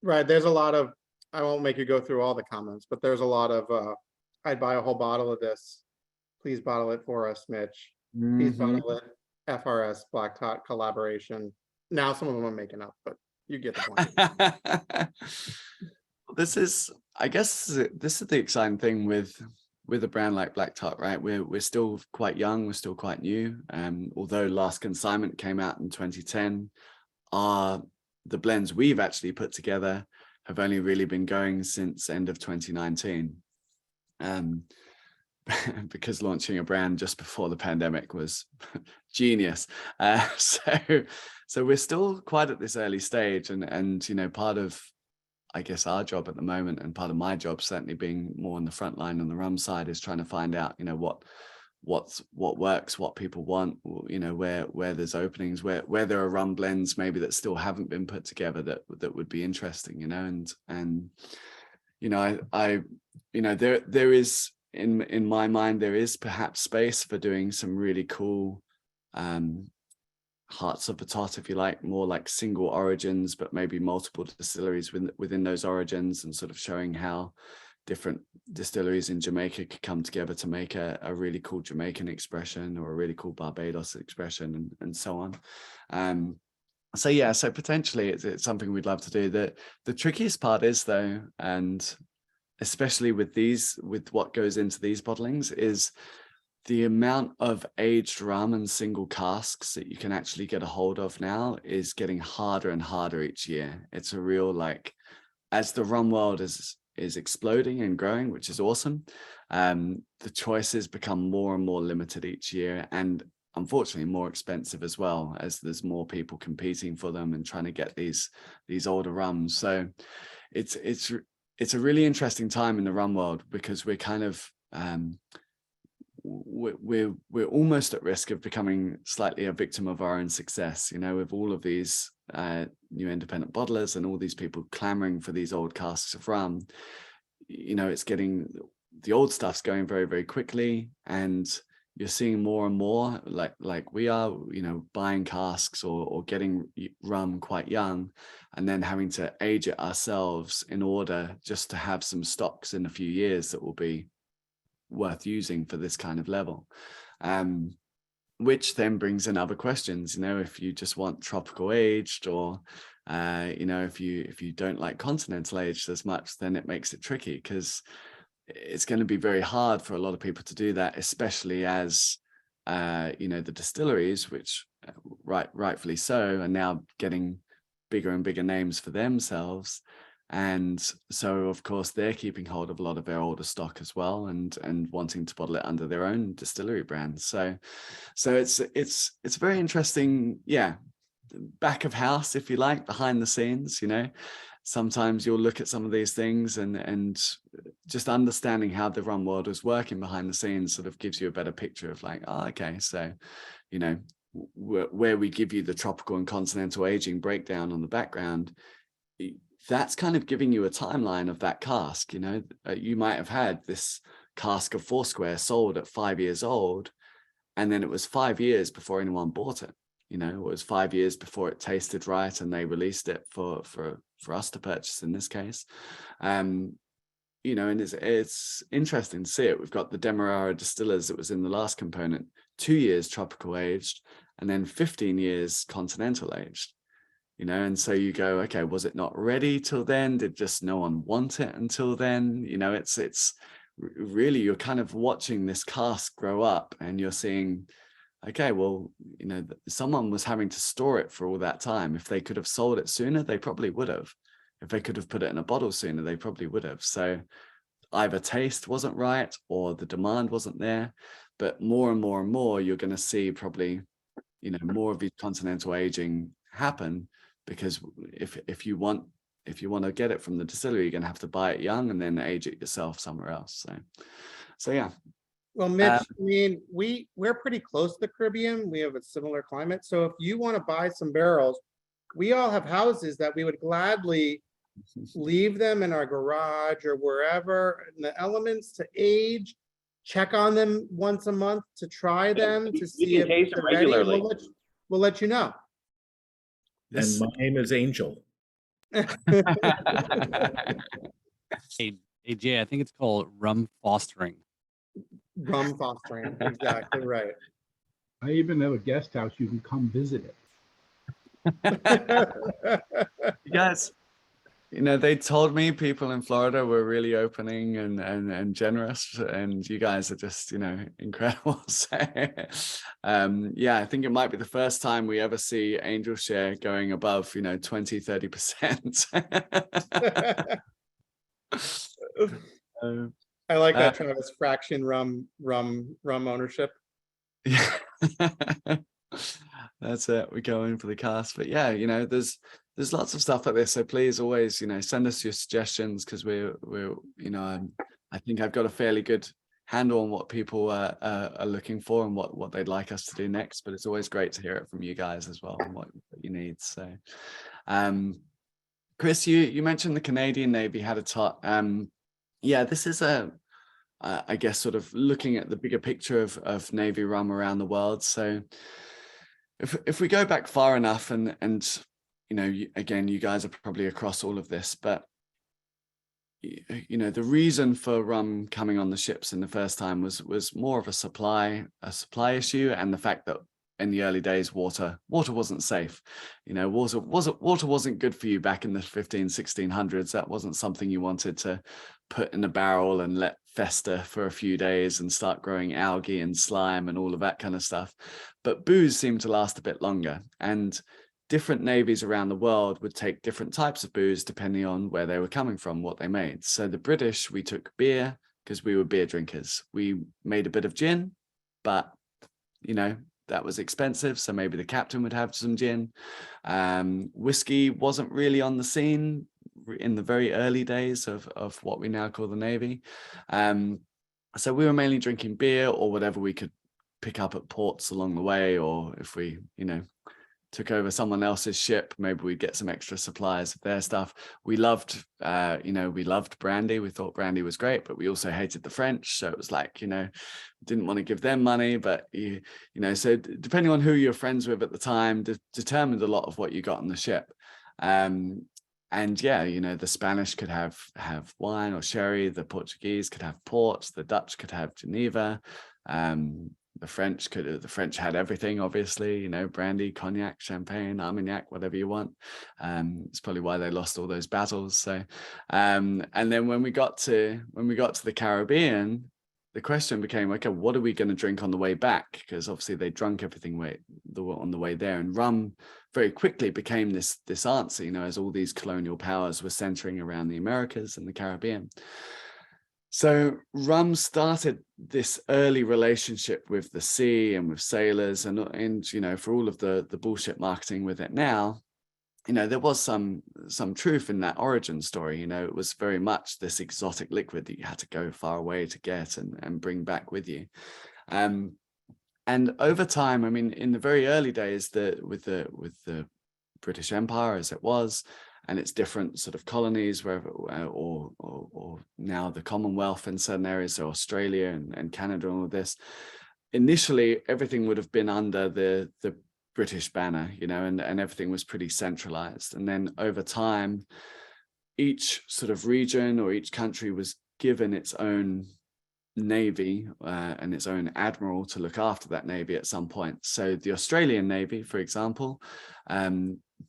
Right, there's a lot of, I won't make you go through all the comments, but there's a lot of, I'd buy a whole bottle of this. Please bottle it for us, Mitch. Please bottle it. FRS Black Tot collaboration. Now some of them I'm making up, but you get the point.
This is, I guess, this is the exciting thing with a brand like Black Tot, right? We're still quite young, we're still quite new. Although Last Consignment came out in 2010, the blends we've actually put together have only really been going since end of 2019. Because launching a brand just before the pandemic was genius. So we're still quite at this early stage, and you know, part of, I guess, our job at the moment, and part of my job certainly being more on the front line on the rum side, is trying to find out, you know, what works, what people want, you know, where there's openings, where there are rum blends maybe that still haven't been put together that would be interesting, you know, and you know, I you know, there is, in my mind, there is perhaps space for doing some really cool hearts of the tot, if you like, more like single origins, but maybe multiple distilleries within those origins, and sort of showing how different distilleries in Jamaica could come together to make a really cool Jamaican expression, or a really cool Barbados expression, and so on. So yeah, so potentially it's something we'd love to do. The trickiest part is, though, and especially with what goes into these bottlings, is the amount of aged rum and single casks that you can actually get a hold of now is getting harder and harder each year. It's a real, like, as the rum world is exploding and growing, which is awesome, the choices become more and more limited each year, and unfortunately more expensive as well, as there's more people competing for them and trying to get these older rums. So it's a really interesting time in the rum world, because we're kind of we're almost at risk of becoming slightly a victim of our own success, you know, with all of these new independent bottlers and all these people clamoring for these old casks of rum. You know, it's getting, the old stuff's going very, very quickly, and you're seeing more and more, like we are, you know, buying casks or getting rum quite young, and then having to age it ourselves in order just to have some stocks in a few years that will be worth using for this kind of level. Which then brings in other questions, you know, if you just want tropical aged, or you know, if you don't like continental aged as much, then it makes it tricky, because it's going to be very hard for a lot of people to do that, especially as you know, the distilleries, which rightfully so, are now getting bigger and bigger names for themselves. And so, of course, they're keeping hold of a lot of their older stock as well, and wanting to bottle it under their own distillery brand. So it's very interesting, yeah, back of house, if you like, behind the scenes. You know, sometimes you'll look at some of these things, and just understanding how the rum world is working behind the scenes sort of gives you a better picture of, like, oh, okay, so, you know, where we give you the tropical and continental aging breakdown on the background, that's kind of giving you a timeline of that cask. You know, you might have had this cask of Foursquare sold at 5 years old, and then it was 5 years before anyone bought it. You know, it was 5 years before it tasted right, and they released it for us to purchase in this case. You know, and it's interesting to see it. We've got the Demerara Distillers that was in the last component, 2 years tropical aged, and then 15 years continental aged. You know, and so you go, okay, was it not ready till then? Did just no one want it until then? You know, it's really, you're kind of watching this cask grow up, and you're seeing okay, well, someone was having to store it for all that time. If they could have sold it sooner, they probably would have. If they could have put it in a bottle sooner, they probably would have. So either taste wasn't right or the demand wasn't there. But more and more and more, you're going to see probably, more of these continental aging happen, because if you want to get it from the distillery, you're going to have to buy it young and then age it yourself somewhere else. So yeah.
Well, Mitch, I mean, we're pretty close to the Caribbean. We have a similar climate. So if you want to buy some barrels, we all have houses that we would gladly leave them in our garage or wherever in the elements to age, check on them once a month to try them to see
can
if
taste
they're
them
ready. And
regularly.
we'll let you know.
And my name is Angel.
Hey, Jay, I think it's called rum fostering.
Rum fostering, exactly right.
I even have a guest house. You can come visit it.
You guys, they told me people in Florida were really opening and generous, and you guys are just, incredible. So, yeah, I think it might be the first time we ever see Angel share going above, 20-30%.
I like that, Travis. Fraction rum ownership.
Yeah. That's it. We go in for the cast. But yeah, there's lots of stuff like this. So please always, send us your suggestions, because we're I think I've got a fairly good handle on what people are looking for and what they'd like us to do next. But it's always great to hear it from you guys as well, and what you need. So Chris, you mentioned the Canadian Navy had a tot. Yeah, this is I guess sort of looking at the bigger picture of Navy rum around the world. So if we go back far enough, and again, you guys are probably across all of this, but the reason for rum coming on the ships in the first time was more of a supply issue, and the fact that in the early days, water wasn't safe. Water wasn't good for you back in the 1600s. That wasn't something you wanted to put in a barrel and let fester for a few days and start growing algae and slime and all of that kind of stuff. But booze seemed to last a bit longer, and different navies around the world would take different types of booze depending on where they were coming from, what they made. So the British, we took beer because we were beer drinkers. We made a bit of gin, but that was expensive, so maybe the captain would have some gin. Whiskey wasn't really on the scene in the very early days of what we now call the Navy. So we were mainly drinking beer or whatever we could pick up at ports along the way, or if we, took over someone else's ship, maybe we'd get some extra supplies of their stuff. We loved, we loved brandy. We thought brandy was great, but we also hated the French. So it was like, didn't want to give them money, but so depending on who you're friends with at the time determined a lot of what you got on the ship. And yeah, the Spanish could have wine or sherry, the Portuguese could have port, the Dutch could have Geneva. The French had everything, obviously, brandy, cognac, champagne, Armagnac, whatever you want. It's probably why they lost all those battles. So, and then when we got to the Caribbean, the question became, okay, what are we going to drink on the way back? Because obviously they drunk everything on the way there, and rum very quickly became this answer, as all these colonial powers were centering around the Americas and the Caribbean. So rum started this early relationship with the sea and with sailors, and for all of the bullshit marketing with it now, there was some truth in that origin story. It was very much this exotic liquid that you had to go far away to get and bring back with you. And over time, I mean, in the very early days, with the British Empire as it was, and its different sort of colonies, wherever, or now the Commonwealth in certain areas, so Australia and Canada and all this. Initially, everything would have been under the British banner, and everything was pretty centralized. And then over time, each sort of region or each country was given its own navy and its own admiral to look after that navy at some point. So the Australian Navy, for example,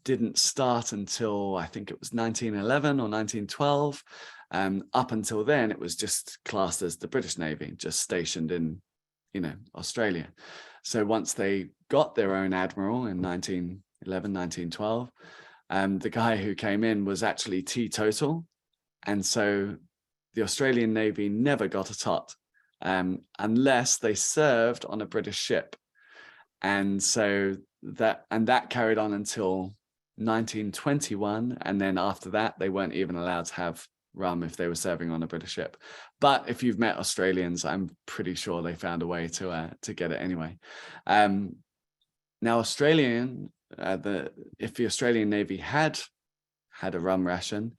didn't start until I think it was 1911 or 1912. Up until then, it was just classed as the British Navy, just stationed in, Australia. So once they got their own admiral in 1911, 1912, the guy who came in was actually teetotal. And so the Australian Navy never got a tot unless they served on a British ship. And so that carried on until 1921. And then after that, they weren't even allowed to have rum if they were serving on a British ship. But if you've met Australians, I'm pretty sure they found a way to get it anyway. Now, Australian, if the Australian Navy had a rum ration,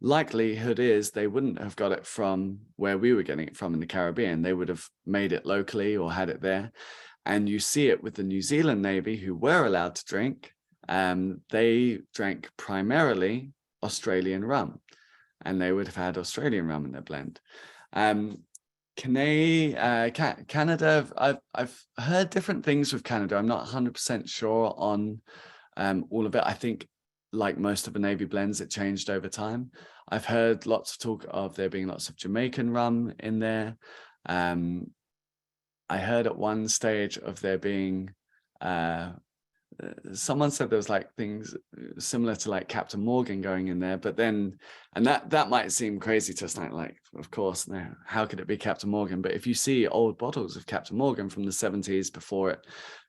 likelihood is they wouldn't have got it from where we were getting it from in the Caribbean. They would have made it locally or had it there. And you see it with the New Zealand Navy, who were allowed to drink. They drank primarily Australian rum, and they would have had Australian rum in their blend. Canada, I've heard different things with Canada. I'm not 100% sure on all of it. I think, like most of the Navy blends, it changed over time. I've heard lots of talk of there being lots of Jamaican rum in there. I heard at one stage of there being, someone said there was like things similar to like Captain Morgan going in there, but then, and that might seem crazy to us, like of course, no, how could it be Captain Morgan? But if you see old bottles of Captain Morgan from the 70s before it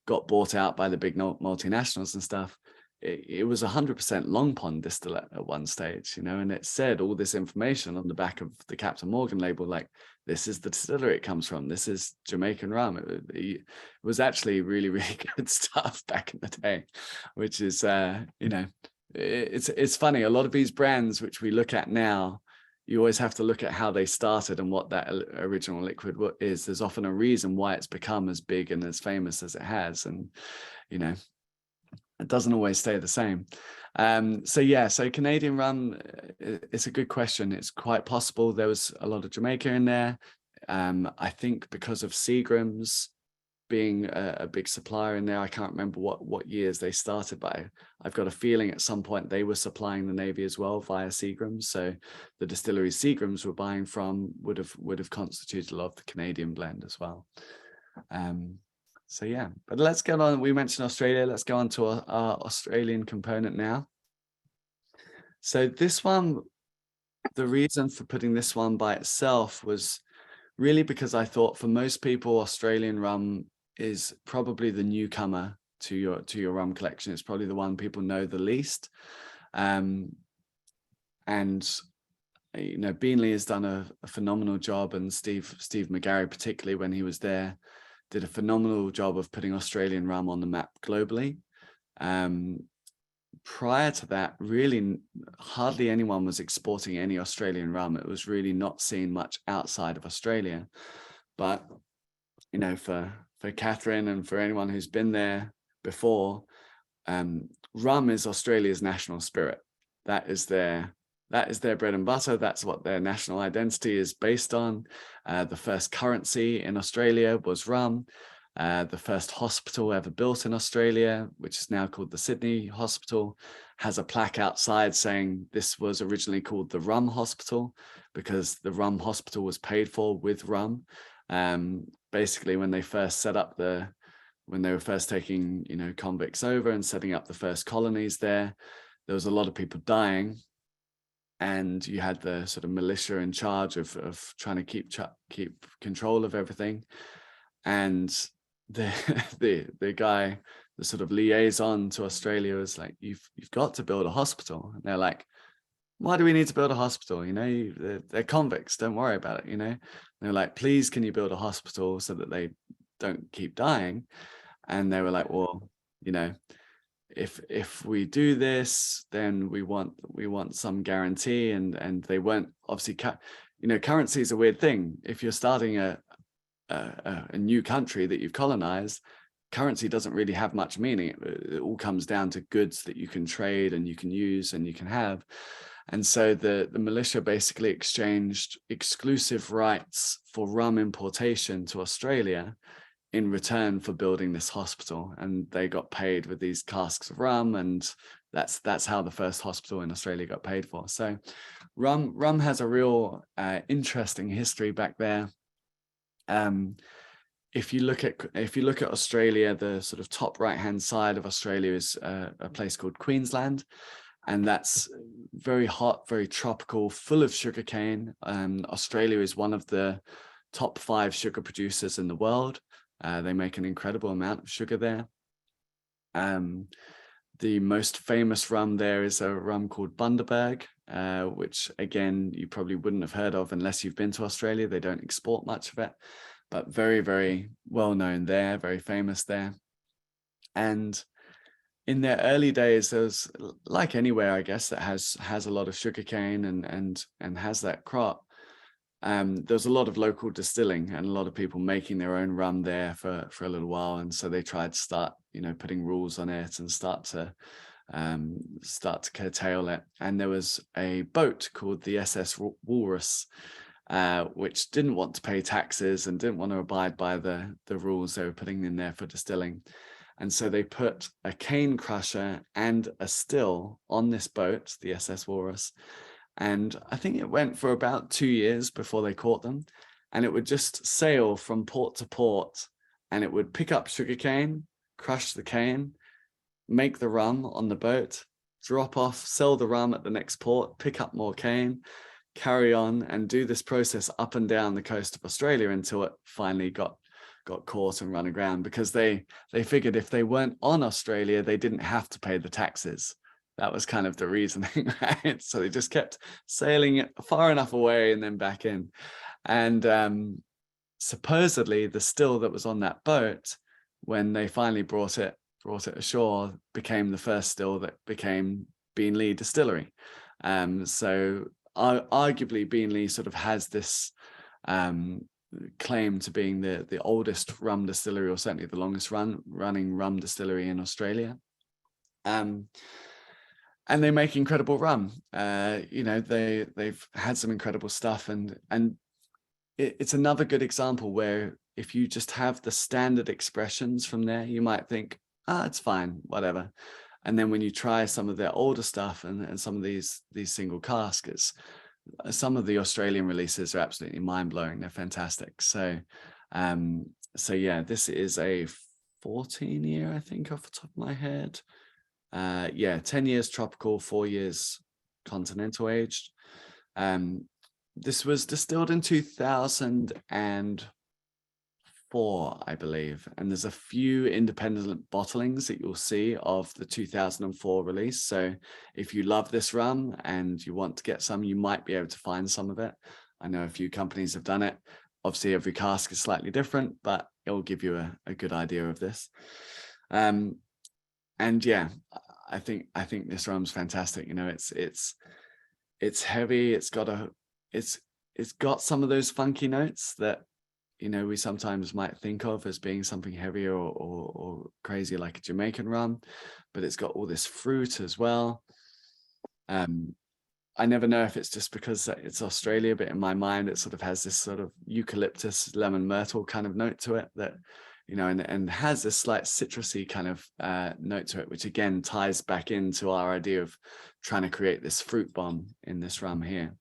got bought out by the big multinationals and stuff, it was 100% Long Pond distillate at one stage, you know, and it said all this information on the back of the Captain Morgan label, like, this is the distillery it comes from, this is Jamaican rum. It was actually really, really good stuff back in the day, which is, you know, it's funny. A lot of these brands which we look at now, you always have to look at how they started and what that original liquid is. There's often a reason why it's become as big and as famous as it has, and, you know, it doesn't always stay the same. So Canadian rum, it's a good question. It's quite possible there was a lot of Jamaica in there. I think because of Seagram's being a big supplier in there, I can't remember what years they started, but I've got a feeling at some point they were supplying the Navy as well via Seagram's. So the distillery Seagram's were buying from would have constituted a lot of the Canadian blend as well. So yeah, but let's get on. We mentioned Australia. Let's go on to our Australian component now. So this one, the reason for putting this one by itself was really because I thought for most people, Australian rum is probably the newcomer to your rum collection. It's probably the one people know the least. And you know, Beanley has done a phenomenal job, and Steve McGarry, particularly when he was there, did a phenomenal job of putting Australian rum on the map globally. Prior to that, really hardly anyone was exporting any Australian rum. It was really not seen much outside of Australia. But, you know, for Catherine and for anyone who's been there before, rum is Australia's national spirit. That is their bread and butter. That's what their national identity is based on. The first currency in Australia was rum. The first hospital ever built in Australia, which is now called the Sydney Hospital, has a plaque outside saying this was originally called the Rum Hospital because the Rum Hospital was paid for with rum. Basically, when they first set up when they were first taking, you know, convicts over and setting up the first colonies there was a lot of people dying. And you had the sort of militia in charge of trying to keep control of everything. And the guy, the sort of liaison to Australia, was like, you've got to build a hospital. And they're like, why do we need to build a hospital? You know, they're convicts, don't worry about it, you know. And they're like, please, can you build a hospital so that they don't keep dying? And they were like, well, you know, if we do this, then we want some guarantee, and they weren't obviously, you know, currency is a weird thing. If you're starting a new country that you've colonized, currency doesn't really have much meaning. It all comes down to goods that you can trade and you can use and you can have. And so the militia basically exchanged exclusive rights for rum importation to Australia in return for building this hospital, and they got paid with these casks of rum, and that's how the first hospital in Australia got paid for. So rum has a real interesting history back there. if you look at Australia, the sort of top right hand side of Australia is a place called Queensland, and that's very hot, very tropical, full of sugarcane. Australia is one of the top 5 sugar producers in the world. They make an incredible amount of sugar there. The most famous rum there is a rum called Bundaberg, which again, you probably wouldn't have heard of unless you've been to Australia. They don't export much of it, but very, very well known there, very famous there. And in their early days, there was, like anywhere, I guess, that has a lot of sugarcane and has that crop. There's a lot of local distilling and a lot of people making their own rum there for a little while, and so they tried to start, putting rules on it and start to curtail it. And there was a boat called the SS Walrus, which didn't want to pay taxes and didn't want to abide by the rules they were putting in there for distilling. And so they put a cane crusher and a still on this boat, the SS Walrus. And I think it went for about 2 years before they caught them. And it would just sail from port to port, and it would pick up sugarcane, crush the cane, make the rum on the boat, drop off, sell the rum at the next port, pick up more cane, carry on, and do this process up and down the coast of Australia until it finally got caught and run aground, because they figured if they weren't on Australia, they didn't have to pay the taxes. That was kind of the reasoning, right? So they just kept sailing it far enough away and then back in. And supposedly the still that was on that boat, when they finally brought it ashore, became the first still that became Beanley Distillery. So arguably Beanley sort of has this claim to being the oldest rum distillery, or certainly the longest running rum distillery in Australia. And they make incredible rum. They've had some incredible stuff, and it's another good example where if you just have the standard expressions from there, you might think, it's fine, whatever. And then when you try some of their older stuff and some of these single casks, some of the Australian releases are absolutely mind-blowing. They're fantastic. So yeah, this is a 14-year, I think, off the top of my head. 10 years tropical, 4 years continental aged. This was distilled in 2004, I believe, and there's a few independent bottlings that you'll see of the 2004 release. So if you love this rum and you want to get some, you might be able to find some of it. I know a few companies have done it. Obviously every cask is slightly different, but it will give you a good idea of this. And yeah, I think this rum's fantastic. It's heavy. It's got some of those funky notes that we sometimes might think of as being something heavier or crazy, like a Jamaican rum, but it's got all this fruit as well. I never know if it's just because it's Australia, but in my mind it sort of has this sort of eucalyptus, lemon, myrtle kind of note to it that, and has this slight citrusy kind of note to it, which again ties back into our idea of trying to create this fruit bomb in this rum here.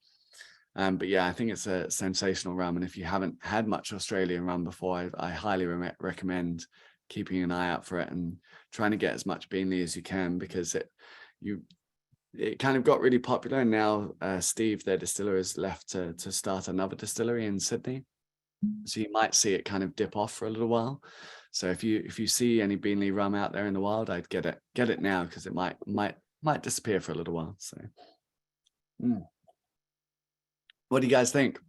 But yeah, I think it's a sensational rum, and if you haven't had much Australian rum before, I highly recommend keeping an eye out for it and trying to get as much Beanley as you can, because it kind of got really popular, and now Steve, their distiller, has left to start another distillery in Sydney. So you might see it kind of dip off for a little while. So if you see any Beanley rum out there in the wild, I'd get it now, because it might disappear for a little while. So what do you guys think?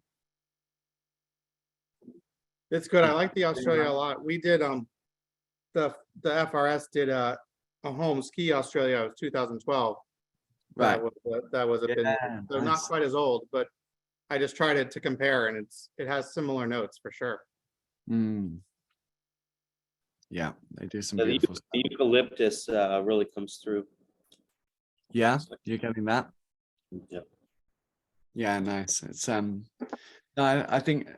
It's good. I like the Australia a lot. We did the FRS did a home ski Australia. It was 2012.
Right.
That was a bit, so
nice.
not quite as old, but I just tried it to compare, and it has similar notes for sure.
Yeah, they do some
The
beautiful stuff.
eucalyptus really comes through.
Yeah, you're getting that.
Yeah.
Yeah, nice. It's no, I think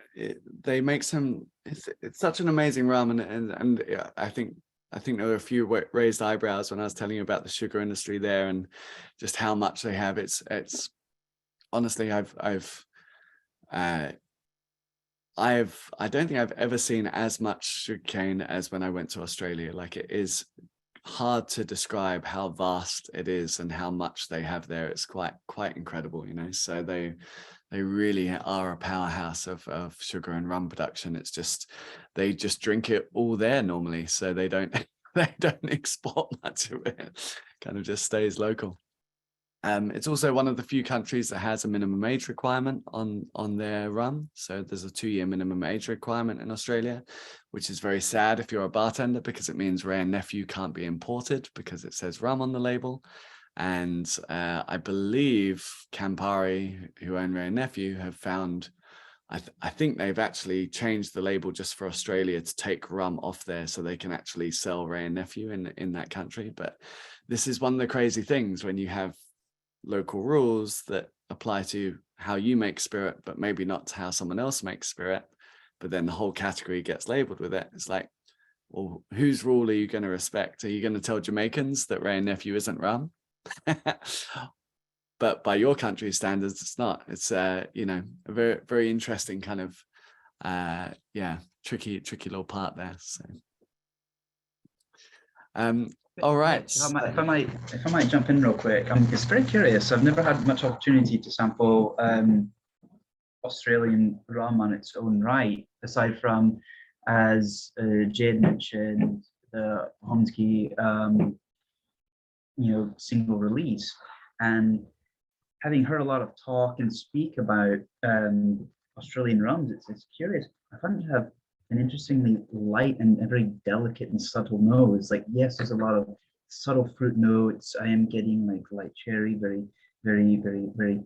they make some. It's such an amazing rum, and yeah, I think there were a few raised eyebrows when I was telling you about the sugar industry there and just how much they have. It's honestly, I don't think I've ever seen as much sugarcane as when I went to Australia. Like, it is hard to describe how vast it is and how much they have there. It's quite incredible, you know. So they really are a powerhouse of sugar and rum production. It's just, they just drink it all there normally, so they don't they don't export much of it. Kind of just stays local. It's also one of the few countries that has a minimum age requirement on their rum. So there's a 2-year minimum age requirement in Australia, which is very sad if you're a bartender, because it means Wray and Nephew can't be imported because it says rum on the label. And I believe Campari, who own Wray and Nephew, have found, I think they've actually changed the label just for Australia to take rum off there so they can actually sell Wray and Nephew in that country. But this is one of the crazy things when you have local rules that apply to how you make spirit, but maybe not to how someone else makes spirit, but then the whole category gets labeled with it. It's like, well, whose rule are you going to respect? Are you going to tell Jamaicans that Wray and Nephew isn't rum? But by your country's standards, it's not. It's you know, a very, very interesting kind of yeah, tricky little part there. So all right.
If I might jump in real quick, I'm just very curious. I've never had much opportunity to sample Australian rum on its own right, aside from, as Jade mentioned, the Homsky, you know, single release. And having heard a lot of talk and speak about Australian rums, it's curious. I find it to have an interestingly light and a very delicate and subtle nose. Like, yes, there's a lot of subtle fruit notes. I am getting like light cherry, very, very, very, very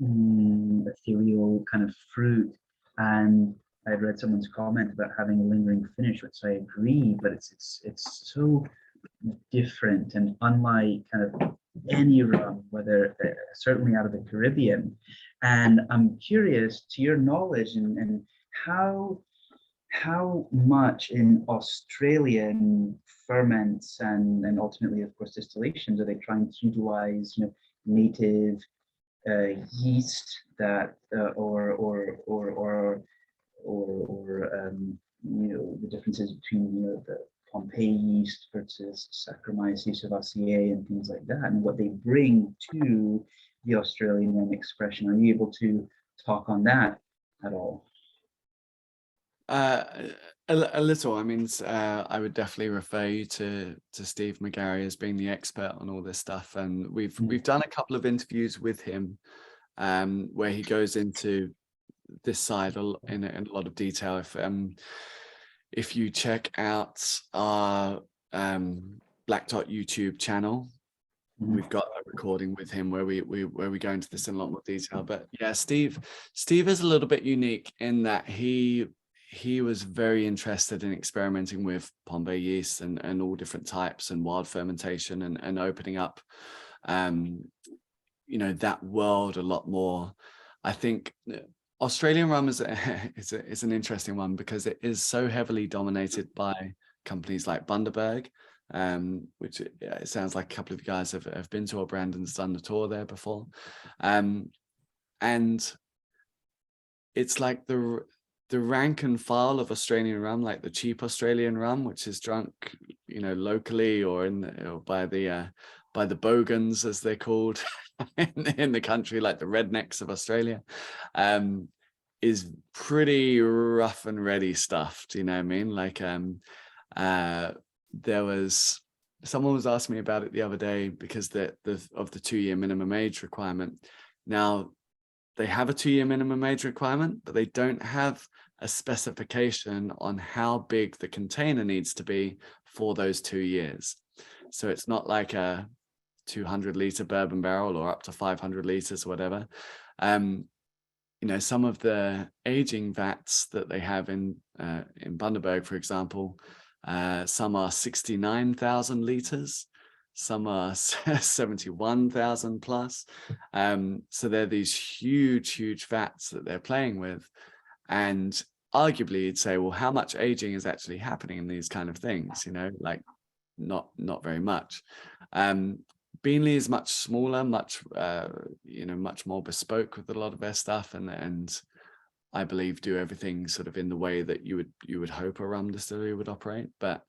ethereal kind of fruit. And I read someone's comment about having a lingering finish, which I agree, but it's so different and unlike kind of any rum, whether certainly out of the Caribbean. And I'm curious, to your knowledge, and how much in Australian ferments and ultimately, of course, distillations are they trying to utilize, you know, native yeast that you know, the differences between, you know, the Pompeii yeast versus Saccharomyces cerevisiae and things like that, and what they bring to the Australian rum expression. Are you able to talk on that at all?
A little. I mean, I would definitely refer you to Steve McGarry as being the expert on all this stuff, and we've done a couple of interviews with him where he goes into this side in a lot of detail. If you check out our Black Tot YouTube channel, we've got a recording with him where we go into this in a lot more detail. But yeah, Steve is a little bit unique in that he was very interested in experimenting with Pompeii yeast and all different types and wild fermentation and opening up you know, that world a lot more. I think Australian rum is an interesting one because it is so heavily dominated by companies like Bundaberg, which it sounds like a couple of you guys have been to, or Brandon's done the tour there before. And it's like the rank and file of Australian rum, like the cheap Australian rum, which is drunk, you know, locally or by the bogans, as they're called in the country, like the rednecks of Australia, is pretty rough and ready stuffed, you know what I mean? Like someone was asking me about it the other day because of the 2-year minimum age requirement. Now, they have a 2-year minimum age requirement, but they don't have a specification on how big the container needs to be for those 2 years. So it's not like a 200-liter bourbon barrel or up to 500 liters or whatever. You know, some of the aging vats that they have in Bundaberg, for example, some are 69,000 liters, some are 71,000 plus. So they're these huge vats that they're playing with. And arguably you'd say, well, how much aging is actually happening in these kind of things? You know, like not very much. Beanley is much smaller, much you know, much more bespoke with a lot of their stuff, and I believe, do everything sort of in the way that you would hope a rum distillery would operate. But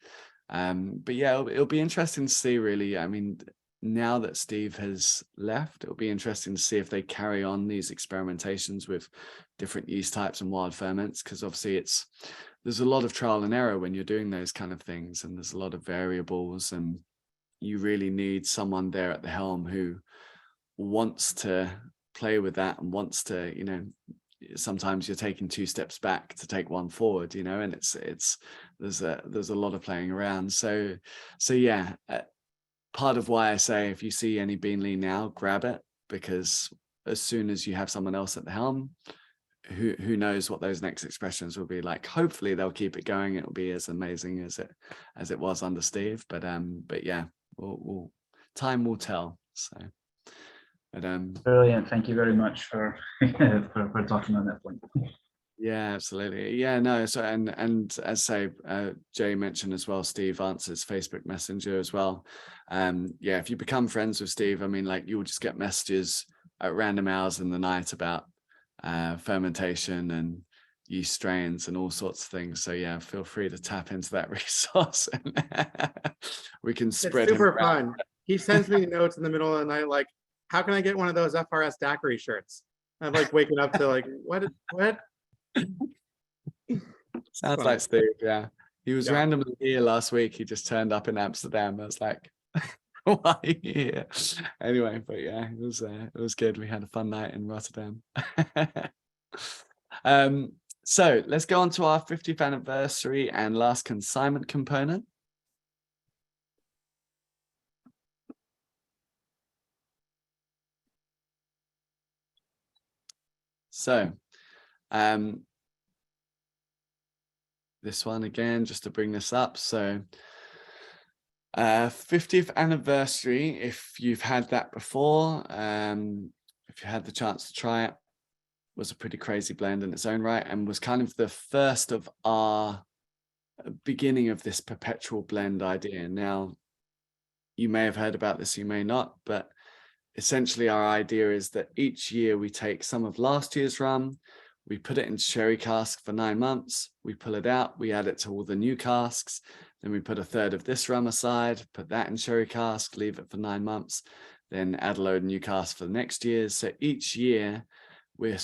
yeah, it'll be interesting to see, really. I mean, now that Steve has left, it'll be interesting to see if they carry on these experimentations with different yeast types and wild ferments, because obviously there's a lot of trial and error when you're doing those kind of things, and there's a lot of variables, and you really need someone there at the helm who wants to play with that and wants to, sometimes you're taking 2 steps back to take 1 forward, and there's a lot of playing around. So yeah, part of why I say, if you see any Beanley now, grab it, because as soon as you have someone else at the helm, who knows what those next expressions will be like. Hopefully they'll keep it going. It'll be as amazing as it was under Steve. But yeah, time will tell. So, but
Brilliant. Thank you very much for for talking on that point.
yeah, absolutely. Yeah, no. So and as say Jay mentioned as well, Steve answers Facebook Messenger as well. Yeah, if you become friends with Steve, I mean, like, you will just get messages at random hours in the night about fermentation and yeast strains and all sorts of things. So yeah, feel free to tap into that resource, and we can spread.
It's super fun. He sends me notes in the middle of the night, like, how can I get one of those FRS daiquiri shirts? I'm like waking up to like, what?
Sounds like Steve. Yeah, he was randomly here last week. He just turned up in Amsterdam. I was like, why are you here? Anyway, but yeah, it was good. We had a fun night in Rotterdam. So let's go on to our 50th anniversary and last consignment component. So this one again, just to bring this up. So 50th anniversary, if you've had that before, if you had the chance to try it, was a pretty crazy blend in its own right, and was kind of the first of our beginning of this perpetual blend idea. Now, you may have heard about this, you may not, but essentially our idea is that each year we take some of last year's rum, we put it in sherry cask for 9 months, we pull it out, we add it to all the new casks, then we put a third of this rum aside, put that in sherry cask, leave it for 9 months, then add a load of new casks for the next year. So each year we're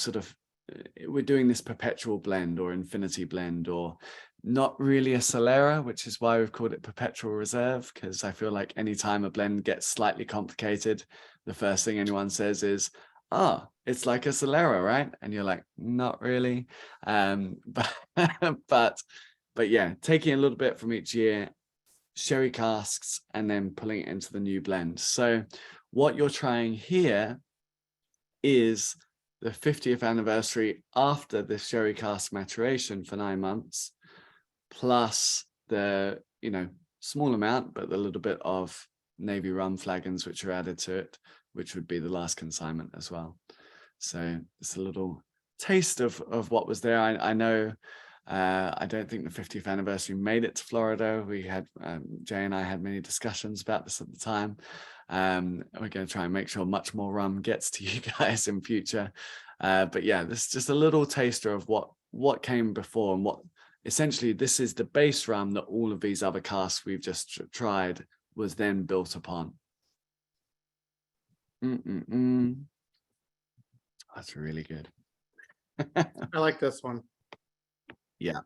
doing this perpetual blend or infinity blend, or not really a Solera, which is why we've called it perpetual reserve, because I feel like anytime a blend gets slightly complicated, the first thing anyone says is, oh, it's like a Solera, right? And you're like, not really. But yeah, taking a little bit from each year, sherry casks, and then pulling it into the new blend. So what you're trying here is the 50th anniversary after the sherry cask maturation for 9 months, plus the, small amount, but the little bit of Navy rum flagons which are added to it, which would be the last consignment as well. So it's a little taste of what was there. I know, I don't think the 50th anniversary made it to Florida. We had, Jay and I had many discussions about this at the time. We're going to try and make sure much more rum gets to you guys in future. But yeah, this is just a little taster of what came before, and what essentially this is the base rum that all of these other casks we've just tried was then built upon. That's really good.
I like this one.
Yeah.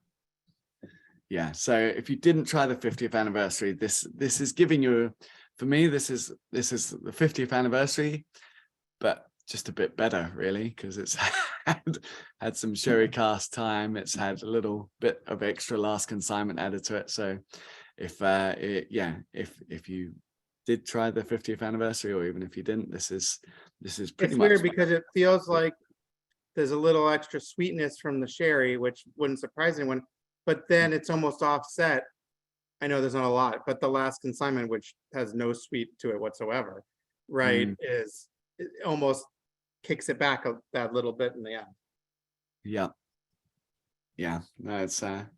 So if you didn't try the 50th anniversary, this is giving you, for me, this is the 50th anniversary, but just a bit better, really, because it's had some sherry cask time. It's had a little bit of extra last consignment added to it. So if you did try the 50th anniversary, or even if you didn't, this is pretty
It's
much
weird because it feels like there's a little extra sweetness from the sherry, which wouldn't surprise anyone, but then it's almost offset. I know there's not a lot, but the last consignment, which has no sweet to it whatsoever, right, is it almost kicks it back that little bit in the end.
Yeah. No, it's a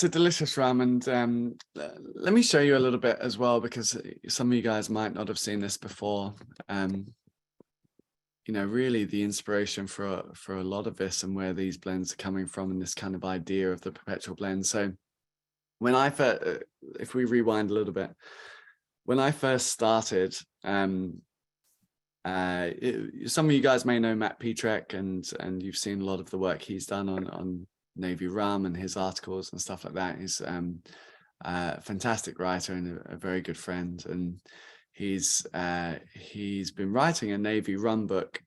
delicious rum, and let me show you a little bit as well, because some of you guys might not have seen this before. really the inspiration for a lot of this and where these blends are coming from and this kind of idea of the perpetual blend. So when I first, if we rewind a little bit, when I first started, some of you guys may know Matt Petrek, and you've seen a lot of the work he's done on Navy rum and his articles and stuff like that. He's a fantastic writer and a very good friend, and he's been writing a Navy rum book,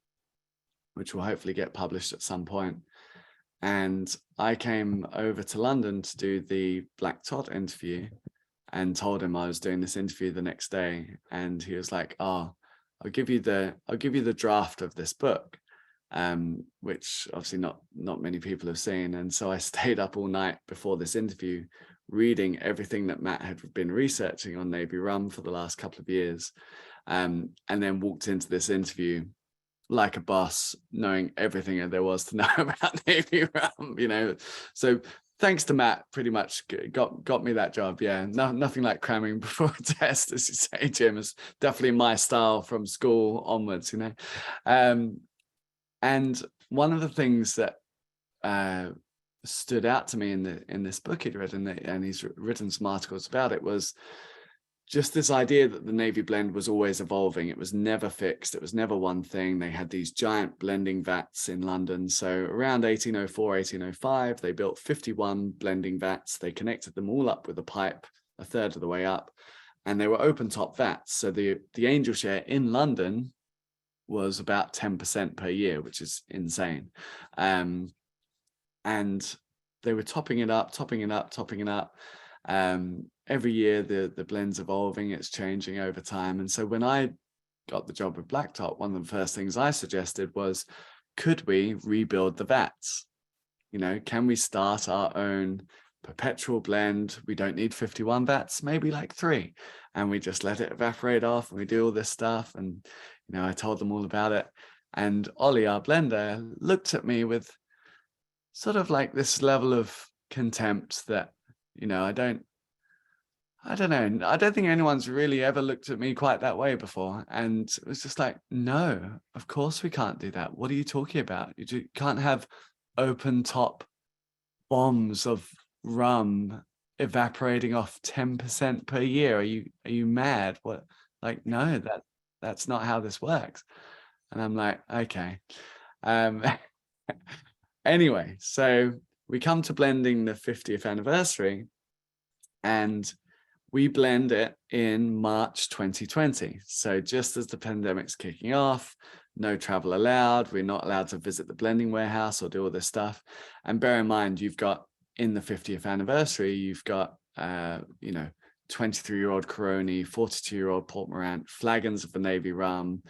which will hopefully get published at some point. And I came over to London to do the Black Tot interview and told him I was doing this interview the next day, and he was like, "Oh, I'll give you the draft of this book," which obviously not many people have seen. And so I stayed up all night before this interview, reading everything that Matt had been researching on Navy rum for the last couple of years, and then walked into this interview like a boss, knowing everything there was to know about Navy rum, So thanks to Matt, pretty much got me that job. Yeah, nothing like cramming before a test, as you say, Jim. Is definitely my style from school onwards, And one of the things that stood out to me in this book he'd written, and he's written some articles about it, was just this idea that the Navy blend was always evolving. It was never fixed. It was never one thing. They had these giant blending vats in London. So around 1804, 1805, they built 51 blending vats. They connected them all up with a pipe a third of the way up, and they were open top vats. So the angel share in London was about 10% per year, which is insane. And they were topping it up. Every year the blend's evolving, it's changing over time. And so when I got the job with Black Tot, one of the first things I suggested was, could we rebuild the vats? Can we start our own perpetual blend? We don't need 51 vats, maybe like 3, and we just let it evaporate off, and we do all this stuff. And I told them all about it, and Ollie, our blender, looked at me with sort of like this level of contempt that I don't know. I don't think anyone's really ever looked at me quite that way before. And it was just like, no, of course we can't do that. What are you talking about? You can't have open top bombs of rum evaporating off 10% per year. Are you mad? What? Like, no, that's not how this works. And I'm like, okay. Anyway, so we come to blending the 50th anniversary, and we blend it in March 2020. So just as the pandemic's kicking off, no travel allowed. We're not allowed to visit the blending warehouse or do all this stuff. And bear in mind, you've got, in the 50th anniversary, you've got, 23-year-old Coroni, 42-year-old Port Morant, flagons of the Navy rum,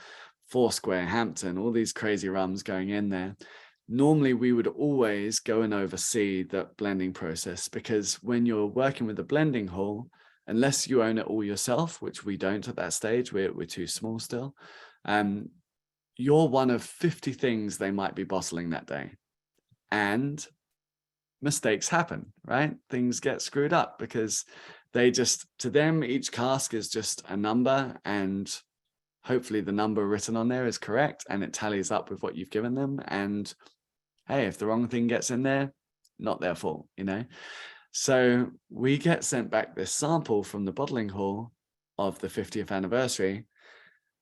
Foursquare, Hampton, all these crazy rums going in there. Normally, we would always go and oversee the blending process, because when you're working with a blending hall, unless you own it all yourself, which we don't at that stage, we're too small still, you're one of 50 things they might be bottling that day. And mistakes happen, right? Things get screwed up because to them, each cask is just a number, and hopefully the number written on there is correct and it tallies up with what you've given them. And hey, if the wrong thing gets in there, not their fault, So we get sent back this sample from the bottling hall of the 50th anniversary.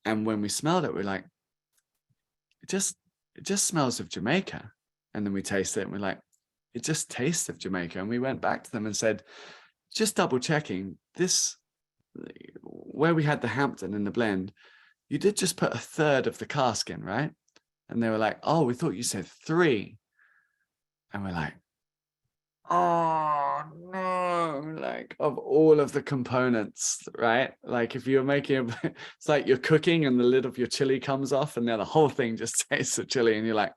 And when we smelled it, we're like, it just smells of Jamaica. And then we taste it and we're like, it just tastes of Jamaica. And we went back to them and said, just double checking this, where we had the Hampton in the blend, you did just put a third of the cask in, right? And they were like, oh, we thought you said 3. And we're like, oh no, like, of all of the components, right? Like if you're making it's like you're cooking and the lid of your chili comes off and then the whole thing just tastes of chili and you're like,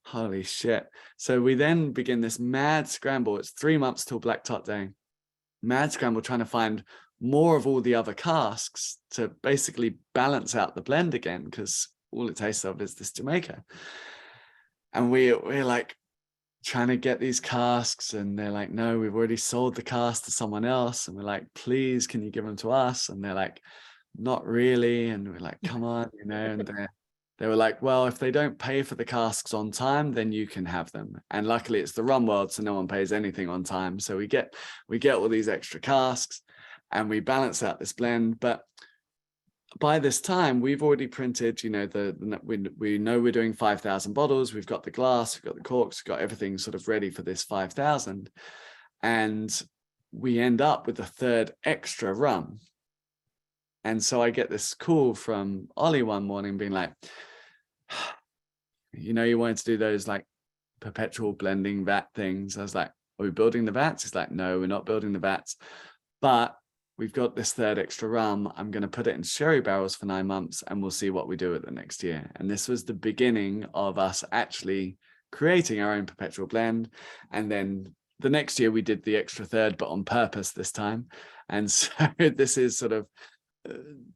holy shit. So we then begin this mad scramble. It's 3 months till Black Tot Day. Mad scramble trying to find more of all the other casks to basically balance out the blend again, because all it tastes of is this Jamaica. And we're like trying to get these casks, and they're like, no, we've already sold the cask to someone else. And we're like, please, can you give them to us? And they're like, not really. And we're like, come on, and they were like, well, if they don't pay for the casks on time, then you can have them. And luckily it's the rum world, so no one pays anything on time. So we get all these extra casks and we balance out this blend. But by this time, we've already printed, you know, we know we're doing 5,000 bottles. We've got the glass, we've got the corks, we've got everything sort of ready for this 5,000. And we end up with a third extra rum. And so I get this call from Ollie one morning being like, you know, you wanted to do those like perpetual blending vat things. I was like, are we building the vats? He's like, no, we're not building the vats, but we've got this third extra rum. I'm going to put it in sherry barrels for 9 months and we'll see what we do at the next year. And this was the beginning of us actually creating our own perpetual blend. And then the next year we did the extra third, but on purpose this time. And so this is sort of,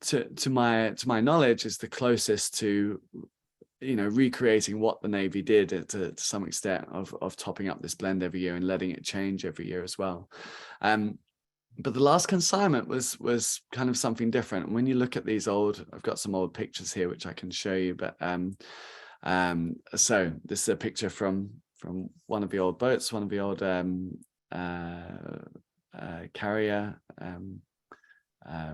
to my knowledge, is the closest to, you know, recreating what the Navy did to some extent of topping up this blend every year and letting it change every year as well. But the last consignment was kind of something different. When you look at these I've got some old pictures here which I can show you. But so this is a picture from one of the old boats, one of the old carrier,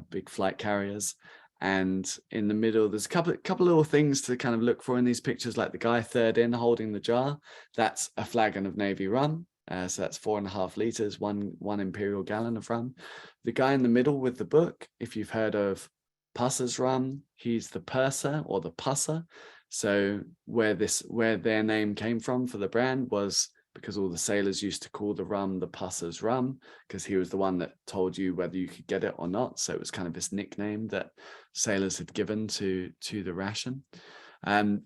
big flight carriers. And in the middle, there's a couple little things to kind of look for in these pictures, like the guy third in holding the jar. That's a flagon of Navy rum. So that's 4.5 liters, one imperial gallon of rum. The guy in the middle with the book, if you've heard of Pusser's rum, he's the purser or the pusser. So where their name came from for the brand was because all the sailors used to call the rum the Pusser's rum, because he was the one that told you whether you could get it or not. So it was kind of this nickname that sailors had given to the ration.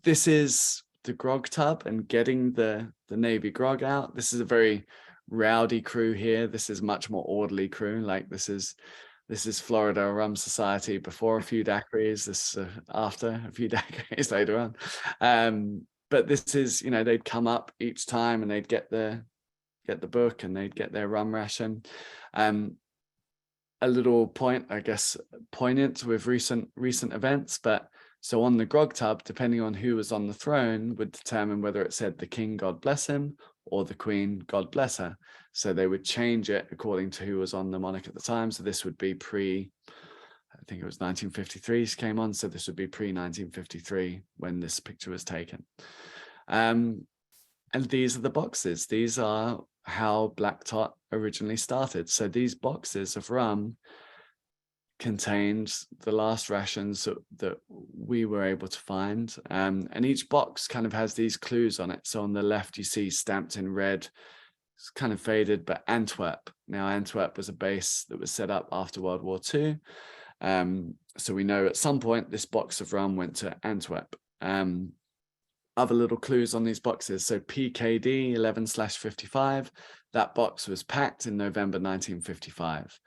This is the grog tub and getting the Navy grog out. This is a very rowdy crew here. This is much more orderly crew. Like this is Florida Rum Society before a few daiquiris. This after a few daiquiris later on. But this is, you know, they'd come up each time and they'd get the book and they'd get their rum ration. A little point, I guess, poignant with recent events, but so on the grog tub, depending on who was on the throne, would determine whether it said the king, God bless him, or the queen, God bless her. So they would change it according to who was on the monarch at the time. So this would be I think it was 1953 came on. So this would be pre-1953 when this picture was taken. And these are the boxes. These are how Black Tot originally started. So these boxes of rum contained the last rations that we were able to find, and each box kind of has these clues on it. So on the left you see stamped in red, it's kind of faded, but Antwerp. Now Antwerp was a base that was set up after World War II, so we know at some point this box of rum went to Antwerp. Other little clues on these boxes, so PKD 11/55, that box was packed in November 1955.